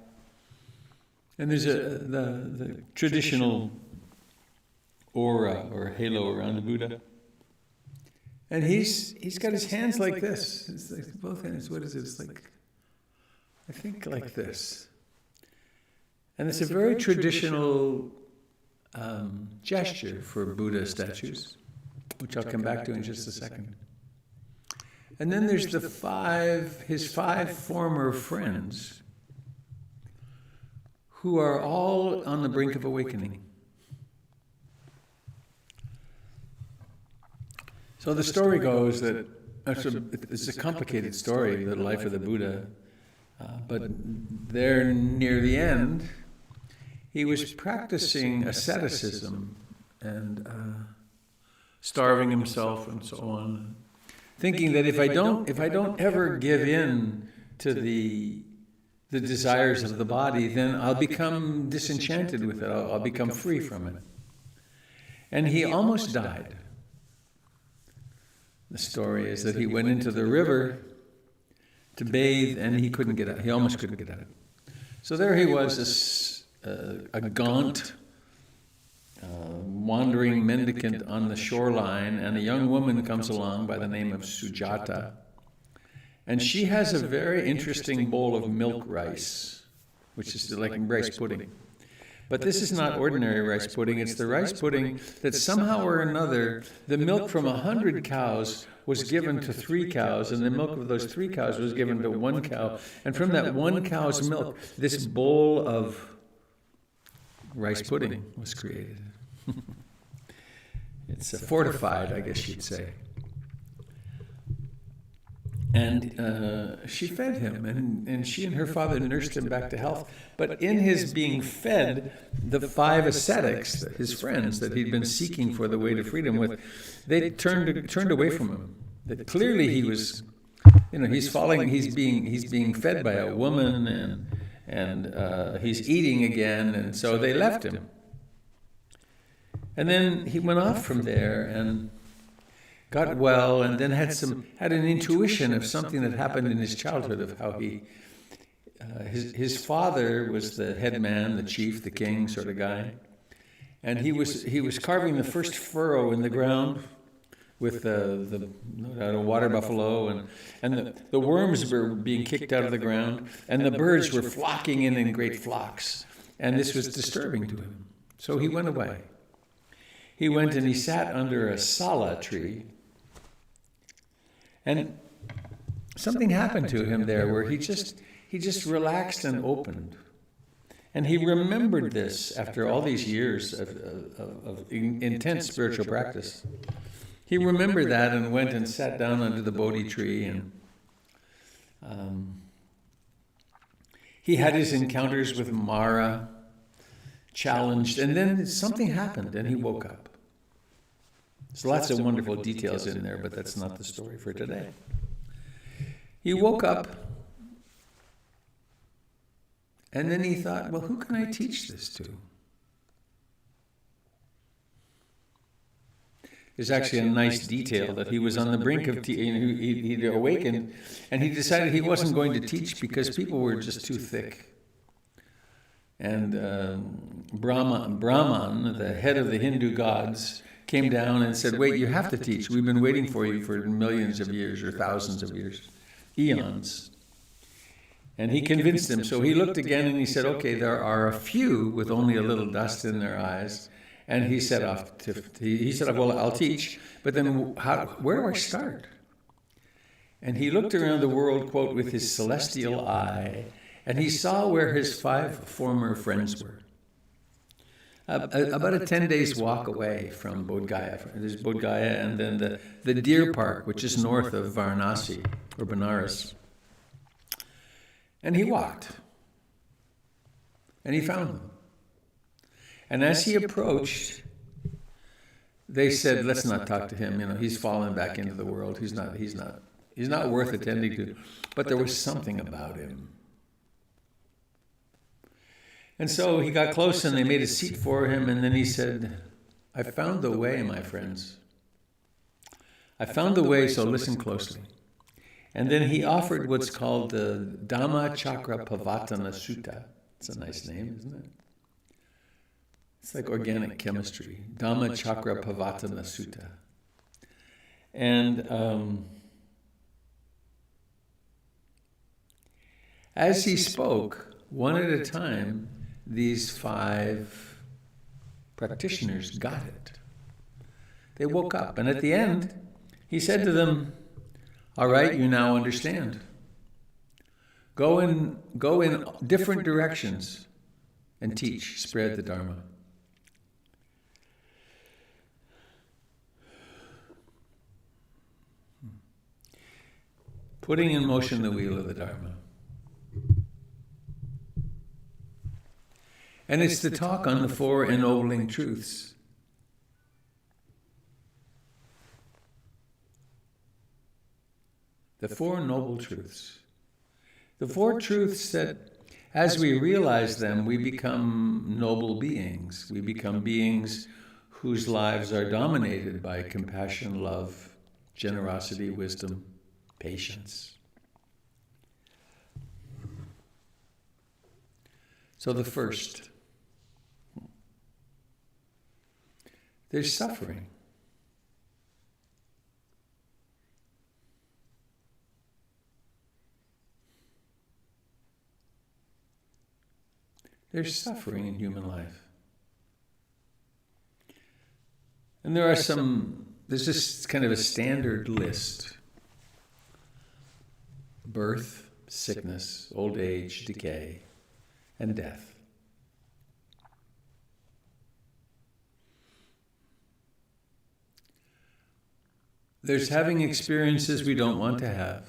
Speaker 3: and there's the traditional aura or halo around the Buddha. And he's got his hands like this. It's like both hands. What is it? It's like, I think like this. And it's a very traditional gesture for Buddha statues, which I'll come back to in just a second. And then there's his 5 former friends who are all on the brink of awakening. So the story goes that it's a complicated story, the life of the Buddha, but there near the end, he was practicing asceticism and starving himself and so on, thinking that if I don't ever give in to the desires of the body, then I'll become disenchanted with it. I'll become free from it. And he almost died. The story is that he went into the river to bathe, and he couldn't get out. He almost couldn't get out. So there he was, a gaunt, wandering mendicant on the shoreline, and a young woman comes along by the name of Sujata. And she has a very interesting bowl of milk rice, which is like rice pudding. But this is not ordinary rice pudding. It's the rice pudding that somehow or another, the milk from 100 cows was given to 3 cows, and the milk of those 3 cows was given to 1 cow. And from that 1 cow's milk, this bowl of rice pudding was created. It's fortified, I guess you'd say. And she fed him, and she and her father nursed him back to health. But in his being fed, the 5 ascetics, his friends that he'd been seeking for the way to freedom with, they turned away from him. That clearly he was, he's being fed by a woman, and he's eating again, and so they left him. And then he went off from there and got well, and then had an intuition of something that happened in his childhood, of how his father was the head man, the chief, the king sort of guy, and he was carving the first furrow in the ground with the water buffalo, and the worms were being kicked out of the ground, and the birds were flocking in great flocks, and this was disturbing to him. So he went away. He went and he sat under a sala tree. And something happened to him there where he just relaxed and opened. And he remembered this after all these years of intense spiritual practice. He remembered that and went and sat down under the Bodhi tree, and he had his encounters with Mara, challenged, and then something happened and he woke up. There's lots of wonderful details in there, but that's not the story for today. He woke up, and then he thought, well, who can I teach this to? There's actually a nice detail that he was on the brink of, he'd awakened, and he decided he wasn't going to teach because people were just too thick. And Brahman, the head of the Hindu gods, came down and said, wait, you have to teach. We've been waiting for you for millions of years or thousands of years, eons. And he convinced him. So he looked again and he said, okay, there are a few with only a little dust in their eyes. And he said, well, I'll teach, but then where do I start? And he looked around the world, quote, with his celestial eye, and he saw where his 5 former friends were. About a 10 days walk away from Bodh Gaya. There's Bodh Gaya and then the Deer Park, which is north of Varanasi or Benares. And he walked. And he found them. And as he approached, they said, let's not talk to him. You know, he's fallen back into the world. He's not worth attending to. But there was something about him. And so he got close and they made a seat for him. And then he said, I found the way, my friends. I found the way, so listen closely. And then he offered what's called the Dhamma Chakra Pavatana Sutta. It's a nice name, isn't it? It's like organic chemistry. Dhamma Chakra Pavatana Sutta. And as he spoke, one at a time, these 5 practitioners got it. They woke up, and at the end, he said to them, all right, you now understand. Go in different directions and teach, spread the Dharma. Putting in motion the wheel of the Dharma. And it's the talk on the 4 ennobling truths. The 4 noble truths. The 4 truths that, as we realize them, we become noble beings. We become beings whose lives are dominated by compassion, love, generosity, wisdom, patience. So the first, there's suffering. There's suffering in human life. And there's this kind of a standard list. Birth, sickness, old age, decay, and death. There's having experiences we don't want to have.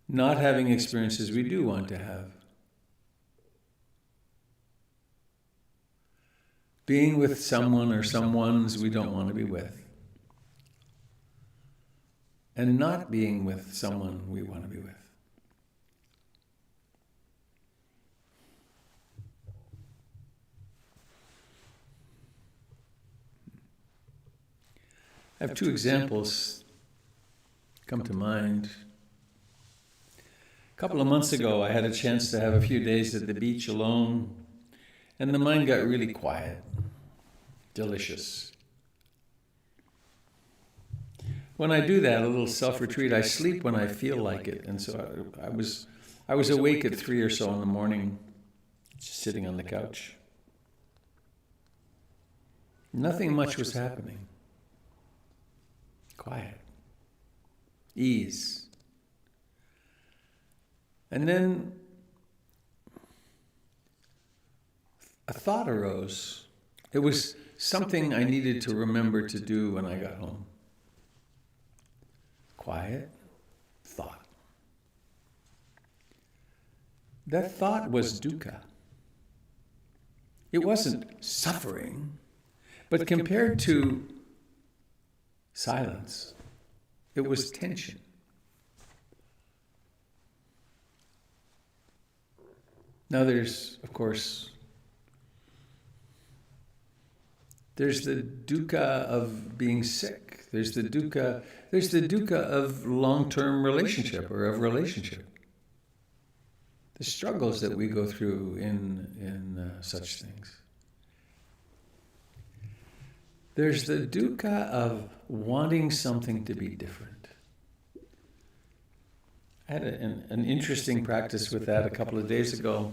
Speaker 3: Not having experiences we do want to have. Being with someone or someones we don't want to be with. And not being with someone we want to be with. I have 2 examples come to mind. A couple of months ago, I had a chance to have a few days at the beach alone, and the mind got really quiet, delicious. When I do that, a little self-retreat, I sleep when I feel like it, and so I was awake at 3 or so in the morning, just sitting on the couch. Nothing much was happening. Quiet. Ease. And then a thought arose. It was something I needed to remember to do when I got home. Quiet thought. That thought was dukkha. It wasn't suffering, but compared to silence, it was tension. Now there's, of course, there's the dukkha of being sick. There's the dukkha of long-term relationship or of relationship. The struggles that we go through in such things. There's the dukkha of wanting something to be different. I had an interesting practice with that a couple of days ago.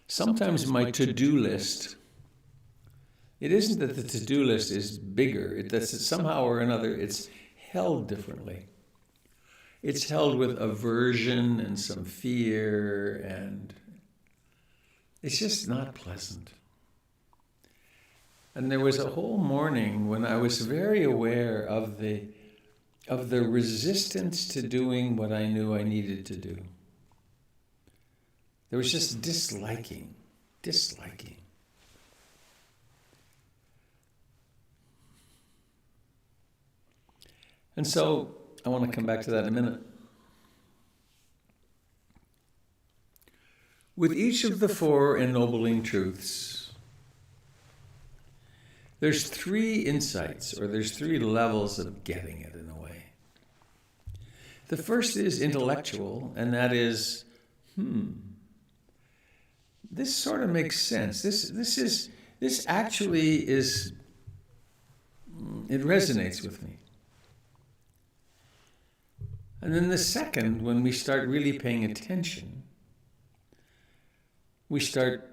Speaker 3: Sometimes my to-do list, it isn't that the to-do list is bigger, that somehow or another it's held differently. It's held with aversion and some fear, and it's just not pleasant. And there was a whole morning when I was very aware of the resistance to doing what I knew I needed to do. There was just disliking. And so, I want to come back to that in a minute. With each of the four ennobling truths, there's three insights, or there's three levels of getting it in a way. The first is intellectual, and that is, this sort of makes sense. This actually is, it resonates with me. And then the second, when we start really paying attention, we start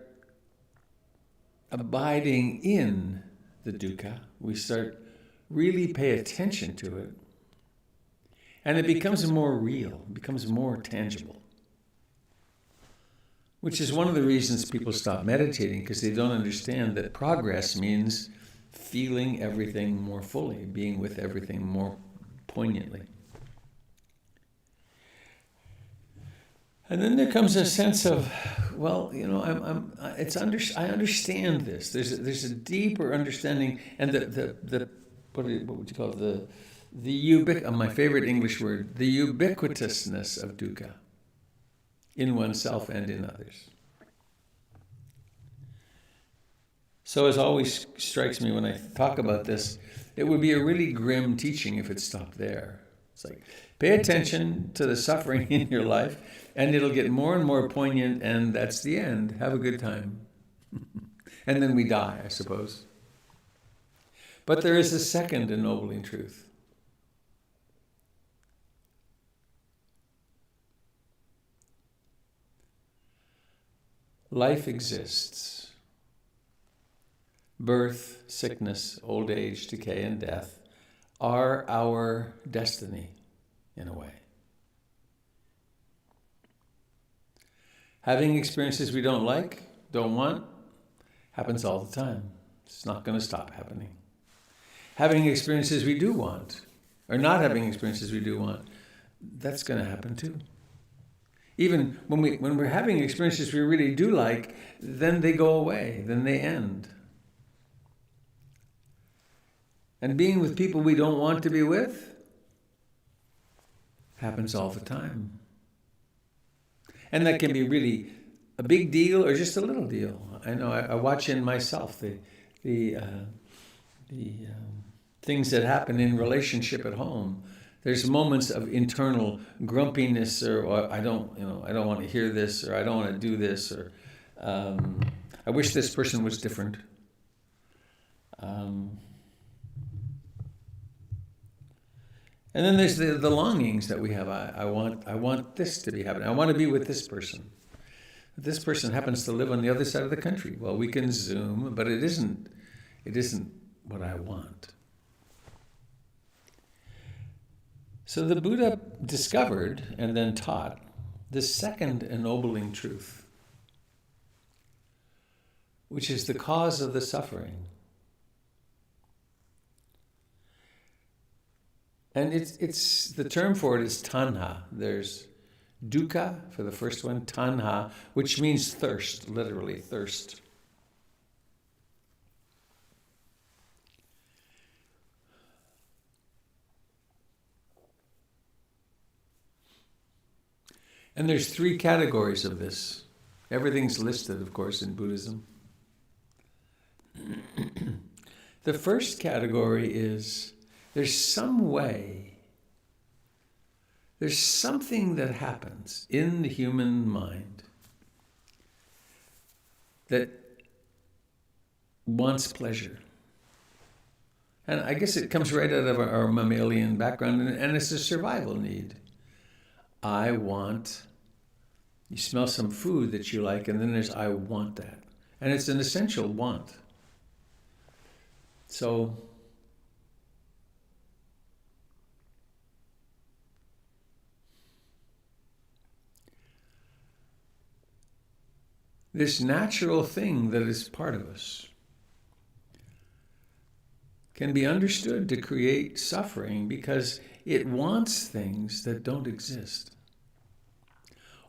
Speaker 3: abiding in the dukkha. We start really pay attention to it. And it becomes more real, it becomes more tangible. Which is one of the reasons people stop meditating, because they don't understand that progress means feeling everything more fully, being with everything more poignantly. And then there comes a sense of, well, you know, I understand this. There's a deeper understanding, and what would you call it? My favorite English word, the ubiquitousness of dukkha in oneself and in others. So as always strikes me when I talk about this, it would be a really grim teaching if it stopped there. It's like, pay attention to the suffering in your life, and it'll get more and more poignant, and that's the end. Have a good time. And then we die, I suppose. But there is a second ennobling truth. Life exists. Birth, sickness, old age, decay, and death are our destiny, in a way. Having experiences we don't like, don't want, happens all the time. It's not going to stop happening. Having experiences we do want, or not having experiences we do want, that's going to happen too. Even when we're having experiences we really do like, then they go away, then they end. And being with people we don't want to be with happens all the time. And that can be really a big deal or just a little deal. I know I watch in myself the things that happen in relationship at home. There's moments of internal grumpiness, or I don't want to hear this, or I don't want to do this, or I wish this person was different. And then there's the longings that we have. I want this to be happening. I want to be with this person. This person happens to live on the other side of the country. Well, we can Zoom, but it isn't what I want. So the Buddha discovered and then taught the second ennobling truth, which is the cause of the suffering. And it's the term for it is tanha. There's dukkha for the first one, tanha, which means thirst, literally thirst. And there's three categories of this. Everything's listed, of course, in Buddhism. The first category is there's some way, there's something that happens in the human mind that wants pleasure, And I guess it comes right out of our mammalian background, and it's a survival need. You smell some food that you like, and then there's I want that. And it's an essential want. So, this natural thing that is part of us can be understood to create suffering because it wants things that don't exist.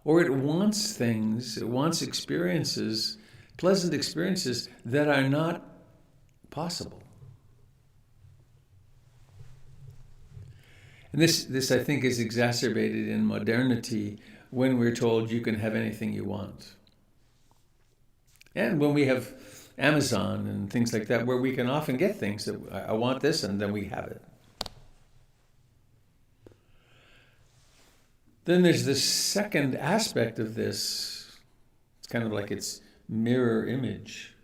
Speaker 3: Or it wants experiences, pleasant experiences that are not possible. And this I think is exacerbated in modernity when we're told you can have anything you want. And when we have Amazon and things like that, where we can often get things that I want this, and then we have it. Then there's the second aspect of this. It's kind of like its mirror image,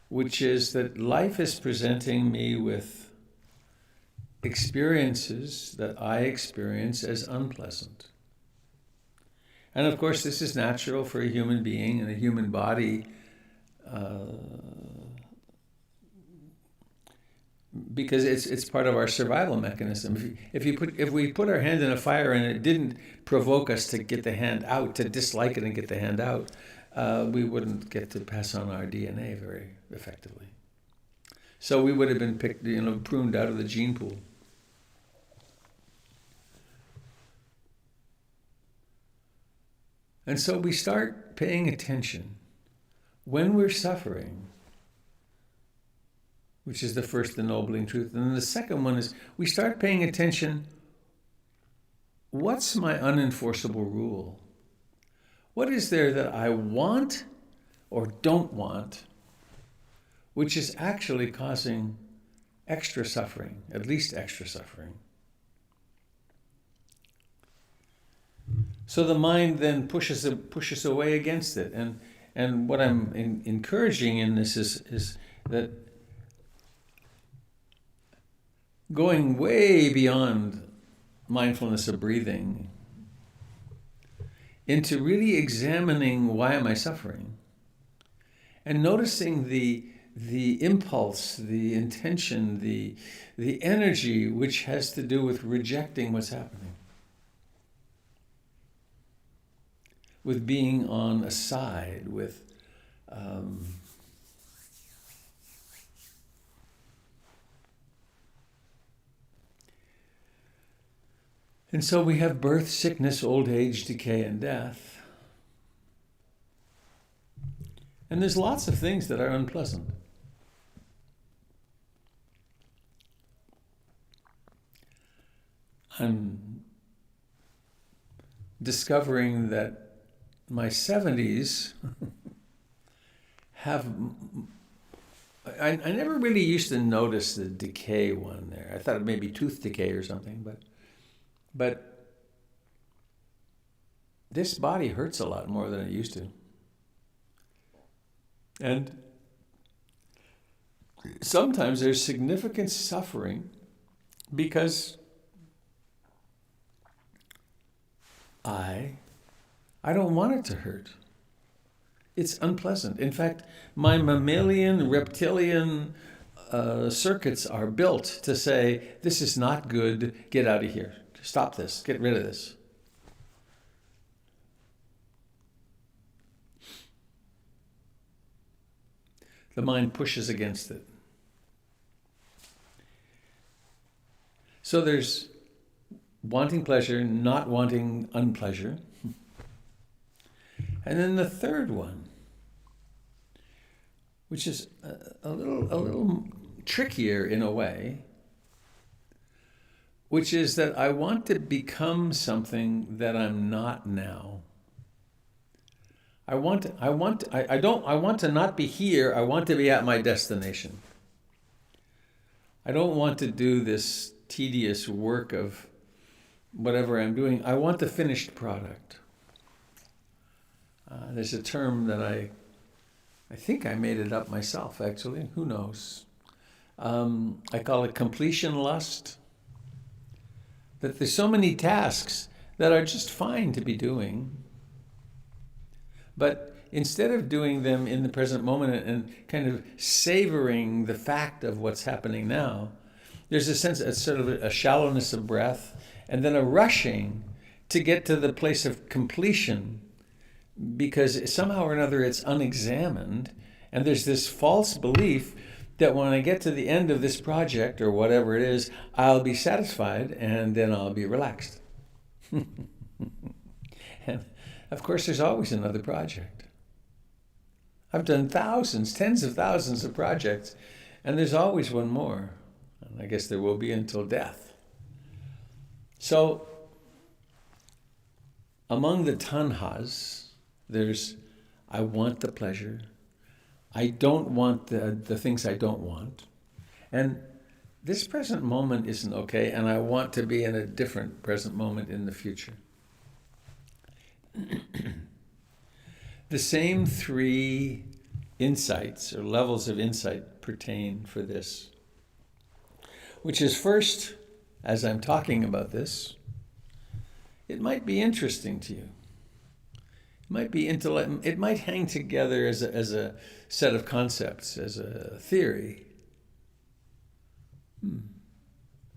Speaker 3: which is that life is presenting me with experiences that I experience as unpleasant. And of course, this is natural for a human being and a human body because it's part of our survival mechanism. If we put our hand in a fire and it didn't provoke us to get the hand out, to dislike it and get the hand out, we wouldn't get to pass on our DNA very effectively. So we would have been pruned out of the gene pool. And so we start paying attention when we're suffering, which is the first ennobling truth. And then the second one is we start paying attention, what's my unenforceable rule? What is there that I want or don't want, which is actually causing extra suffering, at least extra suffering? So the mind then pushes away against it. And what I'm encouraging in this is that going way beyond mindfulness of breathing into really examining, why am I suffering? And noticing the impulse, the intention, the energy which has to do with rejecting what's happening. With being on a side, with and so we have birth, sickness, old age, decay, and death. And there's lots of things that are unpleasant. I'm discovering that my 70s have... I never really used to notice the decay one there. I thought it may be tooth decay or something, but this body hurts a lot more than it used to. And sometimes there's significant suffering because I don't want it to hurt. It's unpleasant. In fact, my mammalian, reptilian circuits are built to say, this is not good, get out of here. Stop this, get rid of this. The mind pushes against it. So there's wanting pleasure, not wanting unpleasure. And then the third one, which is a little trickier in a way, which is that I want to become something that I'm not now. I want to not be here. I want to be at my destination. I don't want to do this tedious work of whatever I'm doing. I want the finished product. There's a term that I think I made it up myself, actually. Who knows? I call it completion lust. That there's so many tasks that are just fine to be doing, but instead of doing them in the present moment and kind of savoring the fact of what's happening now, there's a sense, a sort of a shallowness of breath, and then a rushing to get to the place of completion, because somehow or another it's unexamined, and there's this false belief that when I get to the end of this project or whatever it is, I'll be satisfied and then I'll be relaxed. And of course, there's always another project. I've done thousands, tens of thousands of projects, and there's always one more. And I guess there will be until death. So, among the tanhas, there's, I want the pleasure. I don't want the things I don't want. And this present moment isn't okay, and I want to be in a different present moment in the future. The same three insights or levels of insight pertain for this, which is first, as I'm talking about this, it might be interesting to you. It might be it might hang together as a set of concepts, as a theory.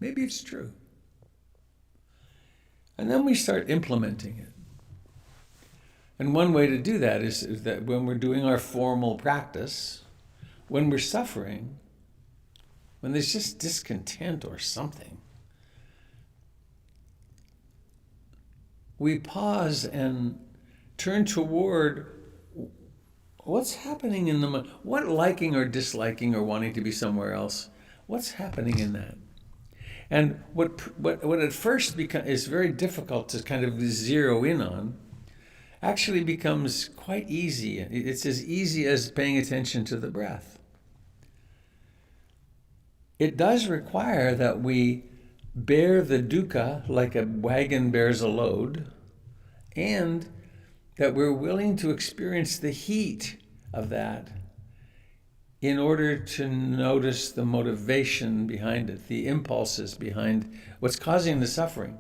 Speaker 3: Maybe it's true. And then we start implementing it. And one way to do that is that when we're doing our formal practice, when we're suffering, when there's just discontent or something, we pause and turn toward what's happening in the mind. What liking or disliking or wanting to be somewhere else, what's happening in that? And what at first is very difficult to kind of zero in on, actually becomes quite easy. It's as easy as paying attention to the breath. It does require that we bear the dukkha like a wagon bears a load, and that we're willing to experience the heat of that in order to notice the motivation behind it, the impulses behind what's causing the suffering.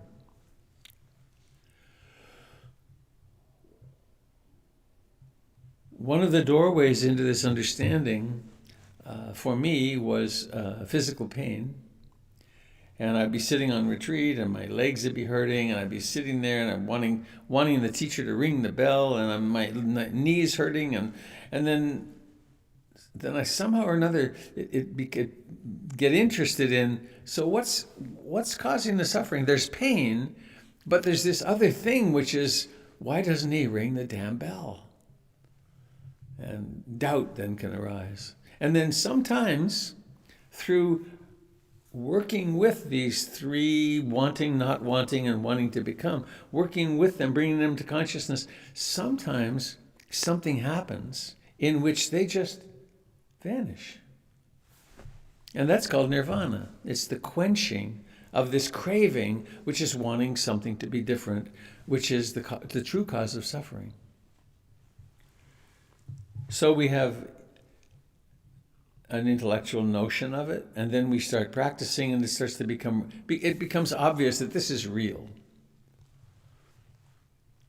Speaker 3: One of the doorways into this understanding for me was physical pain. And I'd be sitting on retreat and my legs would be hurting, and I'd be sitting there and I'm wanting the teacher to ring the bell, and my knees hurting, and then I somehow or another get interested in, so what's causing the suffering? There's pain, but there's this other thing, which is, why doesn't he ring the damn bell? And doubt then can arise. And then sometimes through working with these three, wanting, not wanting, and wanting to become, working with them, bringing them to consciousness, sometimes something happens in which they just vanish. And that's called nirvana. It's the quenching of this craving, which is wanting something to be different, which is the true cause of suffering. So we have an intellectual notion of it, and then we start practicing, and it becomes obvious that this is real.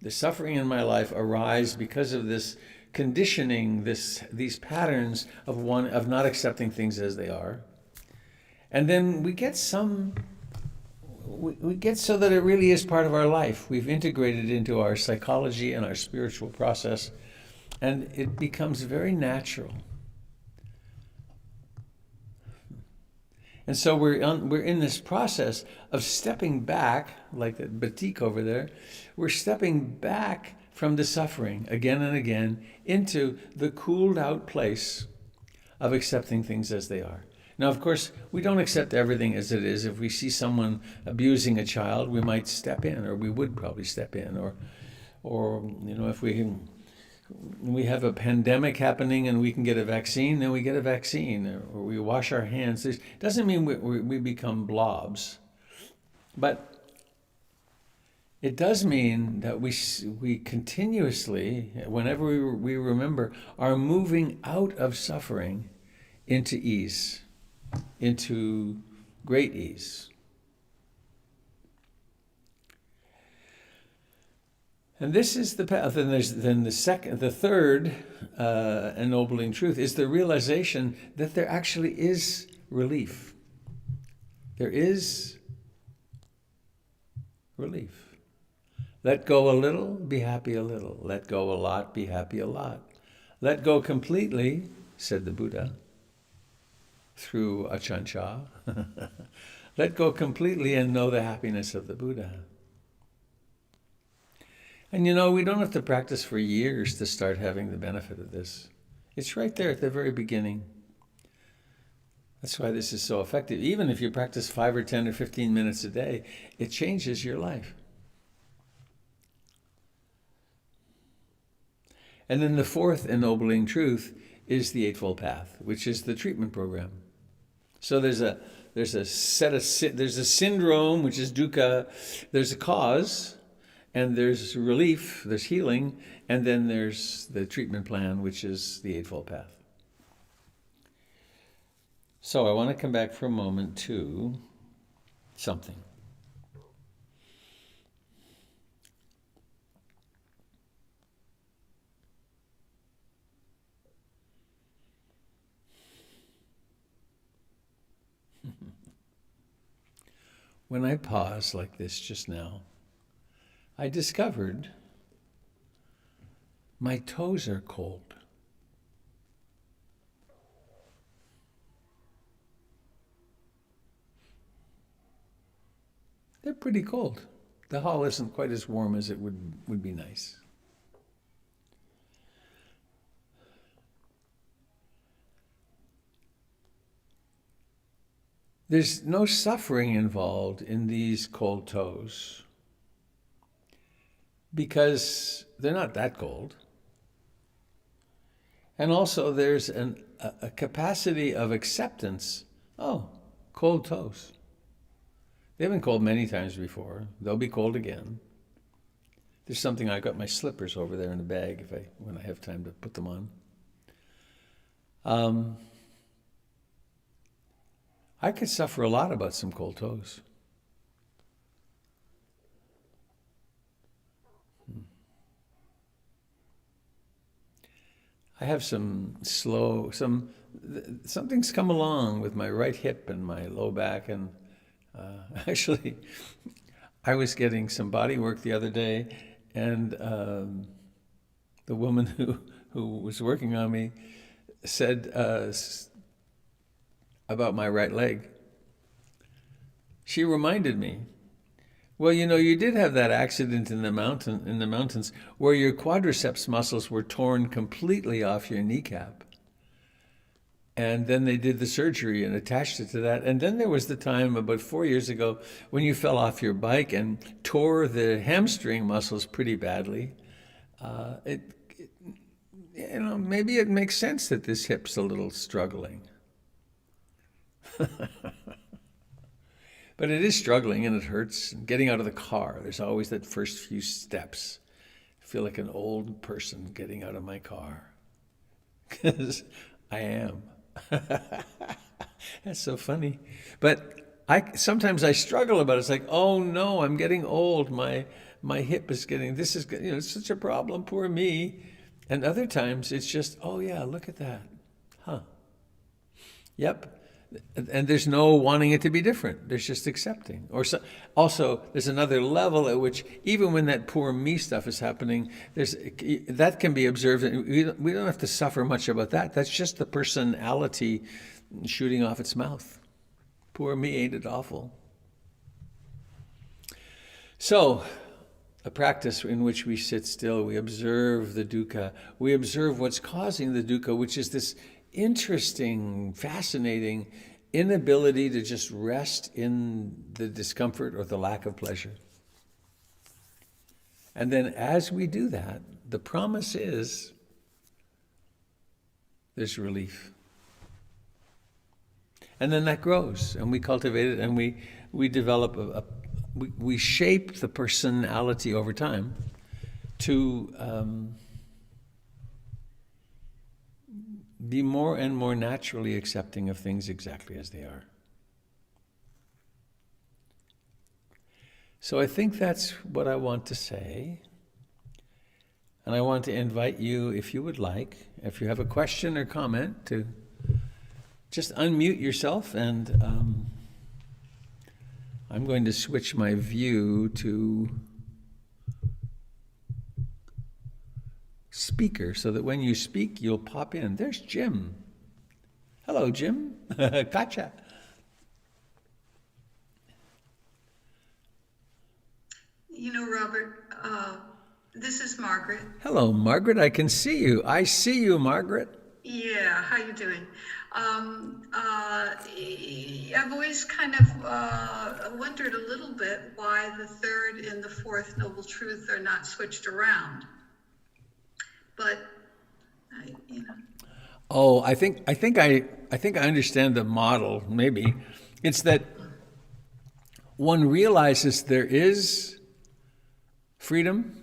Speaker 3: The suffering in my life arise because of this conditioning, these patterns of not accepting things as they are. And then we get so that it really is part of our life. We've integrated it into our psychology and our spiritual process, and it becomes very natural. And so we're in this process of stepping back, like that batik over there, we're stepping back from the suffering again and again into the cooled out place of accepting things as they are. Now, of course, we don't accept everything as it is. If we see someone abusing a child, we might step in, or we would probably step in, or if we have a pandemic happening and we can get a vaccine, then we get a vaccine, or we wash our hands. It doesn't mean we become blobs, but it does mean that we continuously, whenever we remember, are moving out of suffering into ease. into great ease. And this is the path. And then the third ennobling truth is the realization that there actually is relief. There is relief. Let go a little, be happy a little. Let go a lot, be happy a lot. Let go completely, said the Buddha, through Ajahn Chah. Let go completely and know the happiness of the Buddha. And you know, we don't have to practice for years to start having the benefit of this. It's right there at the very beginning. That's why this is so effective. Even if you practice 5 or 10 or 15 minutes a day, it changes your life. And then the fourth ennobling truth is the Eightfold Path, which is the treatment program. So there's a syndrome, which is dukkha. There's a cause, and there's relief, there's healing, and then there's the treatment plan, which is the Eightfold Path. So I want to come back for a moment to something. When I paused like this just now, I discovered my toes are cold. They're pretty cold. The hall isn't quite as warm as it would be nice. There's no suffering involved in these cold toes because they're not that cold. And also there's a capacity of acceptance. Oh, cold toes. They've been cold many times before. They'll be cold again. There's something, I got my slippers over there in the bag when I have time to put them on. I could suffer a lot about some cold toes. I have something's come along with my right hip and my low back, and actually, I was getting some body work the other day, and the woman who was working on me said about my right leg. She reminded me, well, you know, you did have that accident in the mountains where your quadriceps muscles were torn completely off your kneecap. And then they did the surgery and attached it to that. And then there was the time about 4 years ago when you fell off your bike and tore the hamstring muscles pretty badly. Maybe it makes sense that this hip's a little struggling. But it is struggling and it hurts. Getting out of the car, there's always that first few steps. I feel like an old person getting out of my car. Because I am. That's so funny. But sometimes I struggle about it. It's like, oh no, I'm getting old. My hip is getting, it's such a problem, poor me. And other times it's just, oh yeah, look at that. Huh. Yep. And there's no wanting it to be different. There's just accepting. Also, there's another level at which, even when that poor me stuff is happening, that can be observed. We don't have to suffer much about that. That's just the personality shooting off its mouth. Poor me, ain't it awful? So, a practice in which we sit still, we observe the dukkha, we observe what's causing the dukkha, which is this interesting, fascinating inability to just rest in the discomfort or the lack of pleasure. And then as we do that, the promise is there's relief. And then that grows, and we cultivate it, and we develop we shape the personality over time to be more and more naturally accepting of things exactly as they are. So I think that's what I want to say. And I want to invite you, if you would like, if you have a question or comment, to just unmute yourself, and I'm going to switch my view to speaker so that when you speak, you'll pop in. There's Jim. Hello, Jim. Gotcha.
Speaker 5: You know, Robert, this is Margaret.
Speaker 3: Hello, Margaret. I can see you. I see you, Margaret.
Speaker 5: Yeah, how you doing? I've always kind of wondered a little bit why the third and the fourth noble truth are not switched around. But you know.
Speaker 3: Oh, I think I understand the model. Maybe it's that one realizes there is freedom,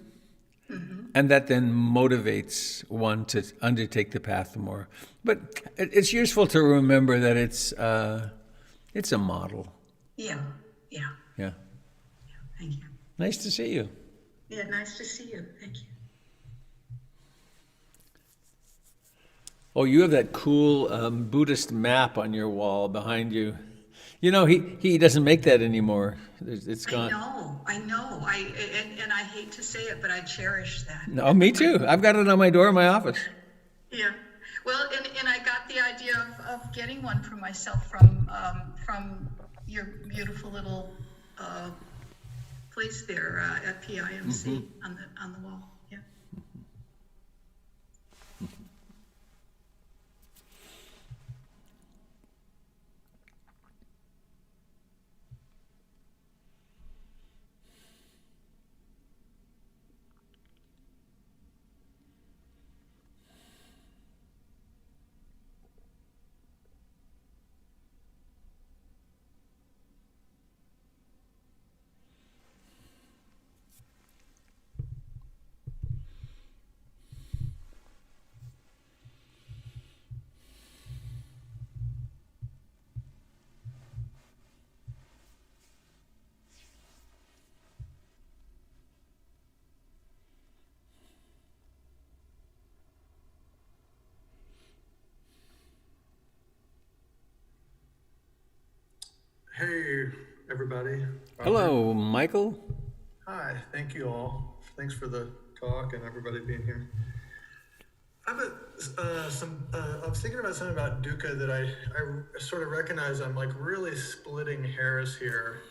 Speaker 3: and that then motivates one to undertake the path more. But it's useful to remember that it's a model.
Speaker 5: Yeah.
Speaker 3: Yeah.
Speaker 5: Thank you.
Speaker 3: Nice to see you.
Speaker 5: Yeah, nice to see you. Thank you.
Speaker 3: Oh, you have that cool Buddhist map on your wall behind you. You know, he doesn't make that anymore. It's gone.
Speaker 5: I know. And I hate to say it, but I cherish that.
Speaker 3: No, me too. I've got it on my door in my office.
Speaker 5: Yeah. Well, and I got the idea of getting one for myself from your beautiful little place there at PIMC on the wall. Yeah.
Speaker 6: Hey, everybody.
Speaker 3: Hello, Michael.
Speaker 6: Hi, thank you all. Thanks for the talk and everybody being here. I was thinking about something about dukkha that I sort of recognize I'm like really splitting hairs here,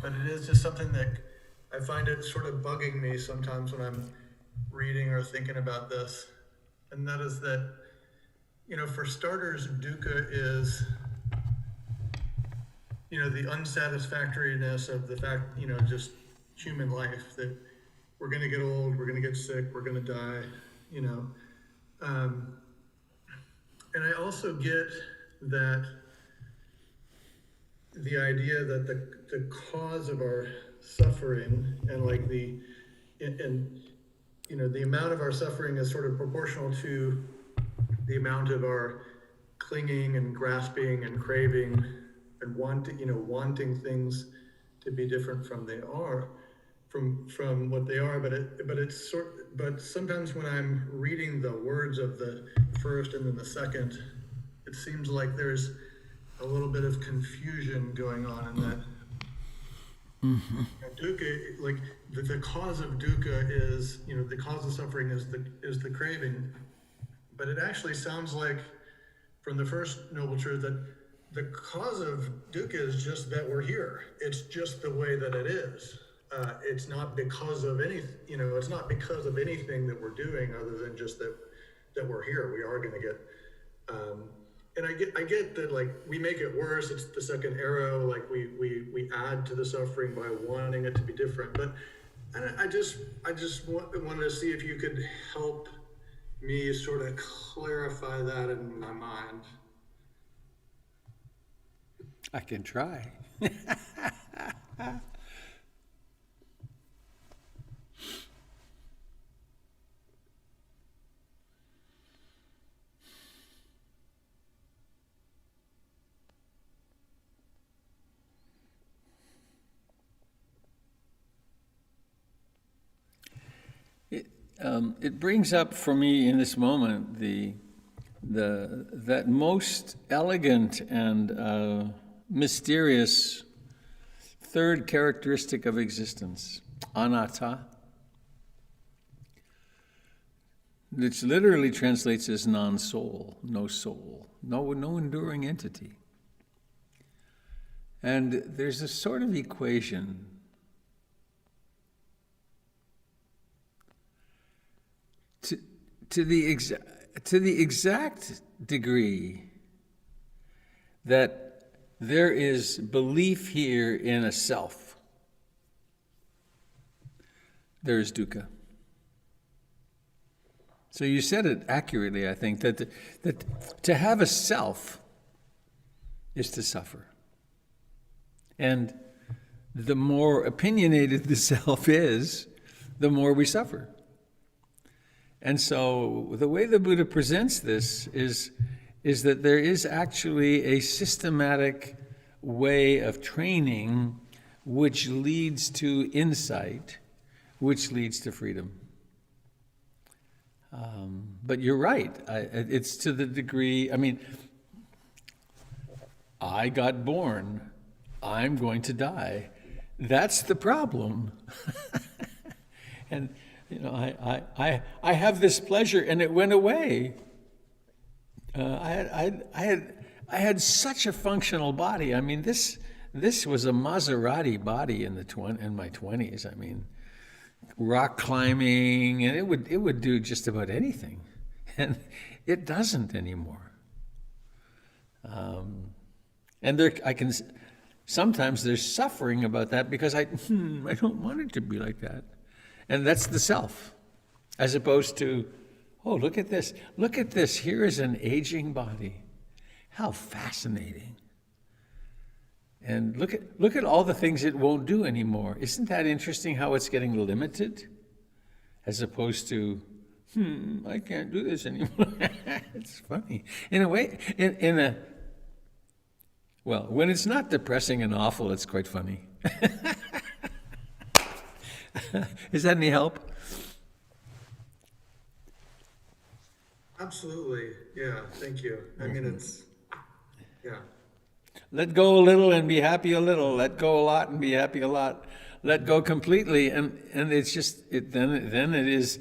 Speaker 6: but it is just something that I find it sort of bugging me sometimes when I'm reading or thinking about this. And that is that, you know, for starters, dukkha is, you know, the unsatisfactoriness of the fact, you know, just human life, that we're going to get old, we're going to get sick, we're going to die, you know. And I also get that the idea that the cause of our suffering and like you know, the amount of our suffering is sort of proportional to the amount of our clinging and grasping and craving and wanting things to be different from what they are, but sometimes when I'm reading the words of the first and then the second, it seems like there's a little bit of confusion going on in that. Dukkha, like the cause of dukkha is, you know, the cause of suffering is the craving, but it actually sounds like from the first noble truth that the cause of dukkha is just that we're here. It's just the way that it is. It's not because of it's not because of anything that we're doing other than just that we're here. We are going to get, and I get that, like, we make it worse. It's the second arrow. Like we add to the suffering by wanting it to be different. But I just wanted to see if you could help me sort of clarify that in my mind.
Speaker 3: I can try. it brings up for me in this moment that most elegant and mysterious third characteristic of existence, anatta, which literally translates as non-soul, no soul, no enduring entity. And there's a sort of equation to the exact degree that there is belief here in a self, there is dukkha. So you said it accurately, I think, that to have a self is to suffer. And the more opinionated the self is, the more we suffer. And so the way the Buddha presents this is that there is actually a systematic way of training which leads to insight, which leads to freedom. But you're right. It's to the degree, I mean, I got born. I'm going to die. That's the problem. And you know, I have this pleasure, and it went away. I had such a functional body. I mean, this was a Maserati body in my 20s. I mean, rock climbing, and it would do just about anything, and it doesn't anymore. And sometimes there's suffering about that because I don't want it to be like that. And that's the self, as opposed to, oh, look at this. Look at this. Here is an aging body. How fascinating. And look at all the things it won't do anymore. Isn't that interesting how it's getting limited? As opposed to, I can't do this anymore. It's funny. In a way, well, when it's not depressing and awful, it's quite funny. Is that any help?
Speaker 6: Absolutely. Yeah. Thank you. I mean, it's, yeah.
Speaker 3: Let go a little and be happy a little. Let go a lot and be happy a lot. Let go completely, and it's just then it is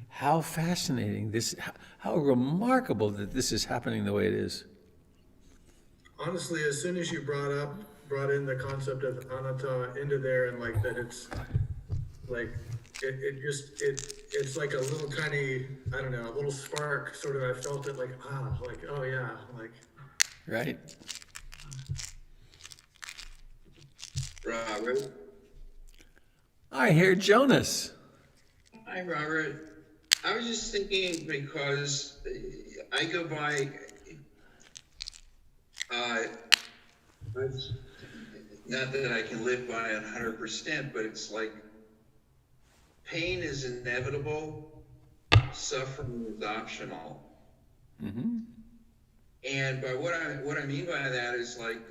Speaker 3: how fascinating this, how remarkable that this is happening the way it is.
Speaker 6: Honestly, as soon as you brought in the concept of anatta into there, and like that, it's like it's like a little tiny, I don't know, a little spark. Sort of, I felt it like oh yeah, like
Speaker 3: right.
Speaker 7: Robert.
Speaker 3: I hear Jonas.
Speaker 7: Hi, Robert. I was just thinking because I go by, not that I can live by it 100%, but it's like pain is inevitable, suffering is optional.
Speaker 3: Mm-hmm.
Speaker 7: And by what I mean by that is, like,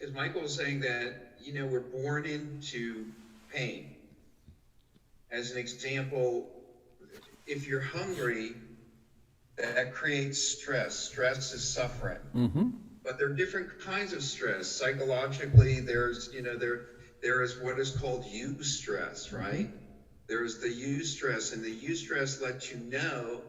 Speaker 7: as Michael was saying, that, you know, we're born into pain. As an example, if you're hungry, that creates stress. Stress is suffering.
Speaker 3: Mm-hmm.
Speaker 7: But there are different kinds of stress. Psychologically, there's, you know, there is what is called eustress, right? Mm-hmm. There's the eustress, and the eustress lets you know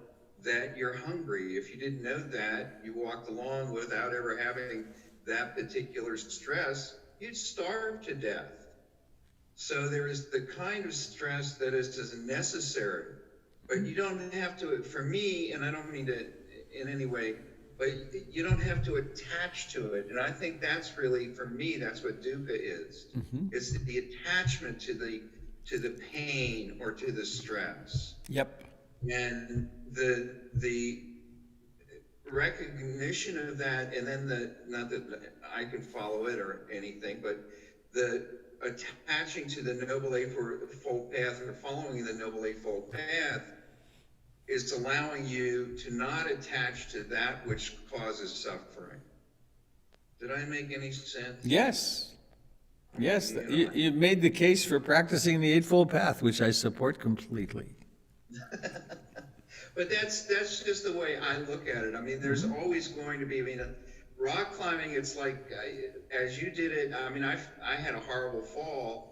Speaker 7: that you're hungry. If you didn't know that, you walked along without ever having that particular stress, you'd starve to death. So there is the kind of stress that is necessary, but you don't have to, for me, and I don't mean to in any way, but you don't have to attach to it. And I think that's really, for me, that's what dukkha is. Mm-hmm. It's the attachment to the pain or to the stress.
Speaker 3: Yep.
Speaker 7: And the recognition of that, and then not that I can follow it or anything, but the attaching to the Noble Eightfold Path or following the Noble Eightfold Path is allowing you to not attach to that which causes suffering. Did I make any sense?
Speaker 3: Yes. Yes, you made the case for practicing the Eightfold Path, which I support completely.
Speaker 7: But that's just the way I look at it. I mean, there's always going to be, I mean, rock climbing, it's like, as you did it, I mean, I had a horrible fall.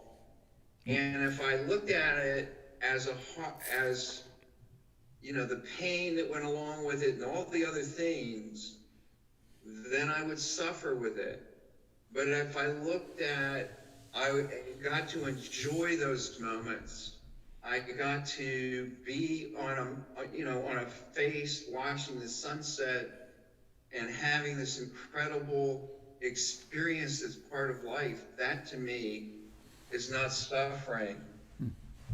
Speaker 7: And if I looked at it as you know, the pain that went along with it and all the other things, then I would suffer with it. But if I got to enjoy those moments, I got to be on a face watching the sunset and having this incredible experience as part of life. That to me is not suffering.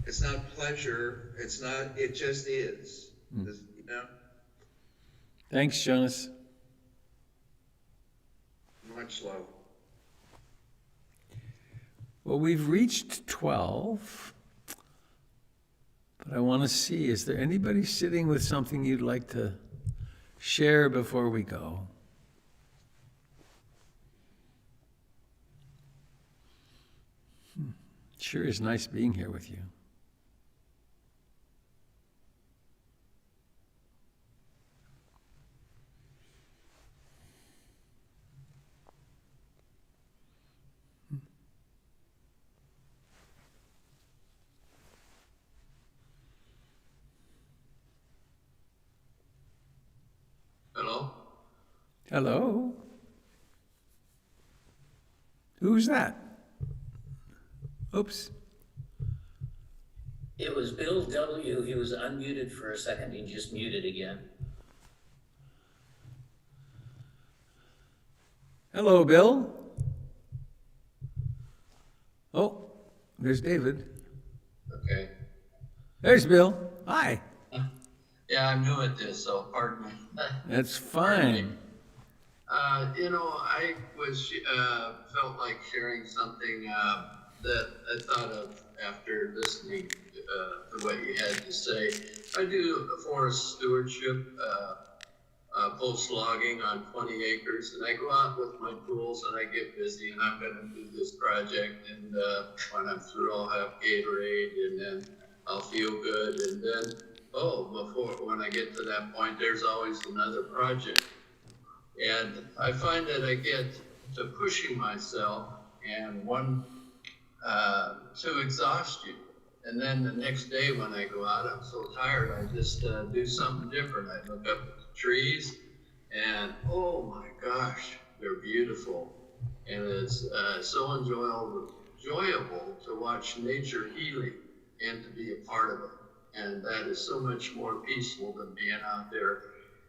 Speaker 7: It's not pleasure. It just is. You know?
Speaker 3: Thanks, Jonas.
Speaker 7: Much love.
Speaker 3: Well, we've reached 12, but I want to see, is there anybody sitting with something you'd like to share before we go? Sure is nice being here with you.
Speaker 8: Hello?
Speaker 3: Hello? Who's that? Oops.
Speaker 9: It was Bill W. He was unmuted for a second. He just muted again.
Speaker 3: Hello, Bill. Oh, there's David.
Speaker 8: Okay.
Speaker 3: There's Bill. Hi.
Speaker 8: Yeah, I'm new at this, so pardon me.
Speaker 3: That's fine.
Speaker 8: You know, I was felt like sharing something that I thought of after listening to what you had to say. I do forest stewardship, post logging on 20 acres, and I go out with my tools and I get busy, and I'm going to do this project. And when I'm through, I'll have Gatorade, and then I'll feel good, and then when I get to that point, there's always another project. And I find that I get to pushing myself and to exhaustion. And then the next day when I go out, I'm so tired, I just do something different. I look up at the trees and, oh my gosh, they're beautiful. And it's so enjoyable to watch nature healing and to be a part of it. And that is so much more peaceful than being out there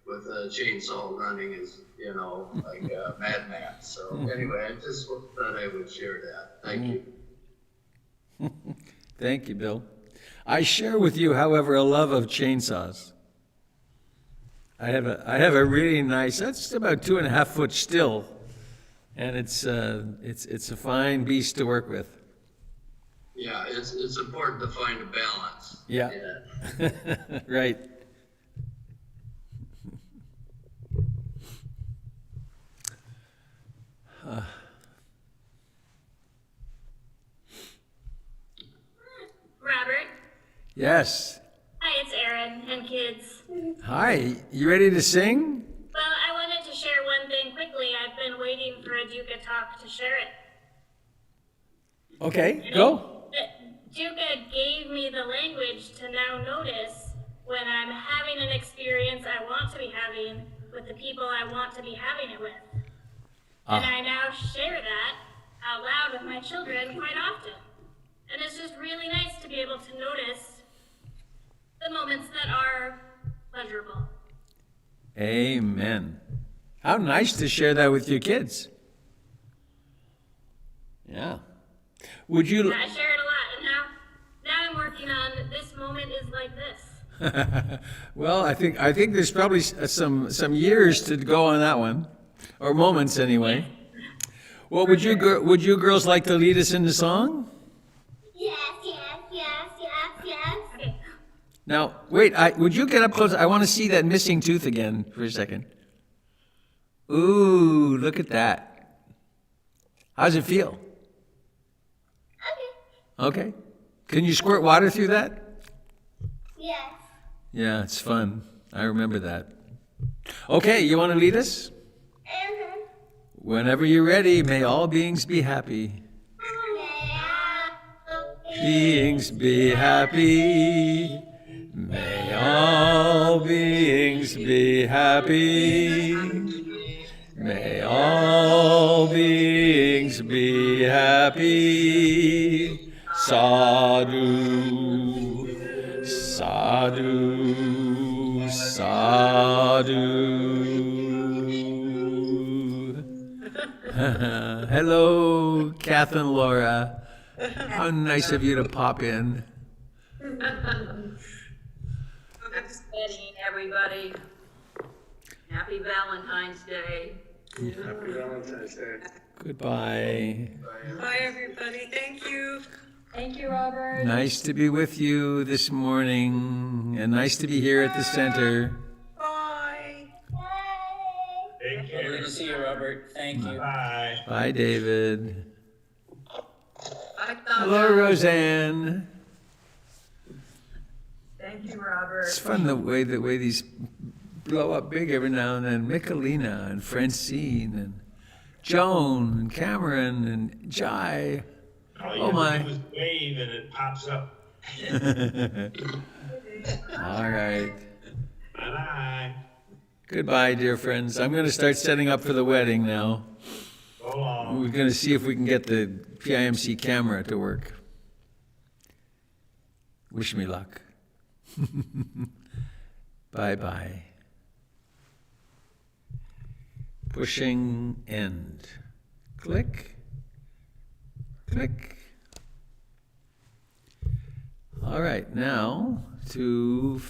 Speaker 8: with a chainsaw running like a madman. So anyway, I just thought I would share that. Thank you.
Speaker 3: Thank you, Bill. I share with you, however, a love of chainsaws. I have a really nice, that's about 2.5 foot still, and it's a fine beast to work with.
Speaker 8: Yeah, it's important to find a balance.
Speaker 3: Yeah. Right.
Speaker 10: Robert.
Speaker 3: Yes.
Speaker 10: Hi, it's Erin and kids.
Speaker 3: Hi. You ready to sing?
Speaker 10: Well, I wanted to share one thing quickly. I've been waiting for a Dukkha talk to share it.
Speaker 3: Okay, go.
Speaker 10: Dukkha gave me the language to now notice when I'm having an experience I want to be having with the people I want to be having it with. And I now share that out loud with my children quite often. And it's just really nice to be able to notice the moments that are pleasurable.
Speaker 3: Amen. How nice to share that with your kids. Yeah. Would you...
Speaker 10: Yeah, I share it a lot, and now I'm working on this moment is like this.
Speaker 3: Well, I think there's probably some years to go on that one, or moments anyway. Well, would you girls like to lead us in the song?
Speaker 10: Yes. Okay.
Speaker 3: Now, wait, would you get up close? I want to see that missing tooth again for a second. Ooh, look at that. How's it feel? Okay. Can you squirt water through that?
Speaker 10: Yes.
Speaker 3: Yeah, it's fun. I remember that. Okay, you want to lead us? Whenever you're ready, may all beings be happy. Beings be happy. May all beings be happy. May all beings be happy. Sadhu, sadhu, sadhu. Hello, Kath and Laura. How nice of you to pop in.
Speaker 11: Good everybody. Happy Valentine's Day.
Speaker 8: Happy Valentine's Day.
Speaker 3: Goodbye.
Speaker 4: Bye, everybody. Thank you.
Speaker 10: Thank you, Robert.
Speaker 3: Nice to be with you this morning, and nice to be here at the center.
Speaker 4: Bye.
Speaker 2: Take care.
Speaker 9: Good to see you, Robert. Thank you.
Speaker 2: Bye.
Speaker 3: Bye, David.
Speaker 11: Bye,
Speaker 3: Hello,
Speaker 11: Thana.
Speaker 3: Roseanne.
Speaker 11: Thank you, Robert.
Speaker 3: It's fun the way these blow up big every now and then. Michelina and Francine and Joan and Cameron and Jai.
Speaker 2: All you
Speaker 3: Oh,
Speaker 2: have
Speaker 3: my.
Speaker 2: to do is wave and it pops up.
Speaker 3: All right.
Speaker 2: Bye-bye.
Speaker 3: Goodbye, dear friends. I'm going to start setting up for the wedding now.
Speaker 2: So long.
Speaker 3: We're going to see if we can get the PIMC camera to work. Wish me luck. Bye-bye. Pushing end. Click. Click. All right, now to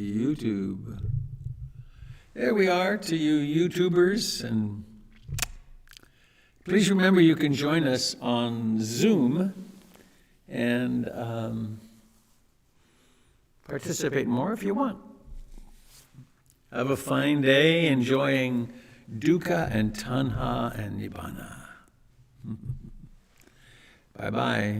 Speaker 3: YouTube. There we are, to you YouTubers, and please remember you can join us on Zoom and participate more if you want. Have a fine day enjoying Dukkha and Tanha and Nibbana. Bye-bye.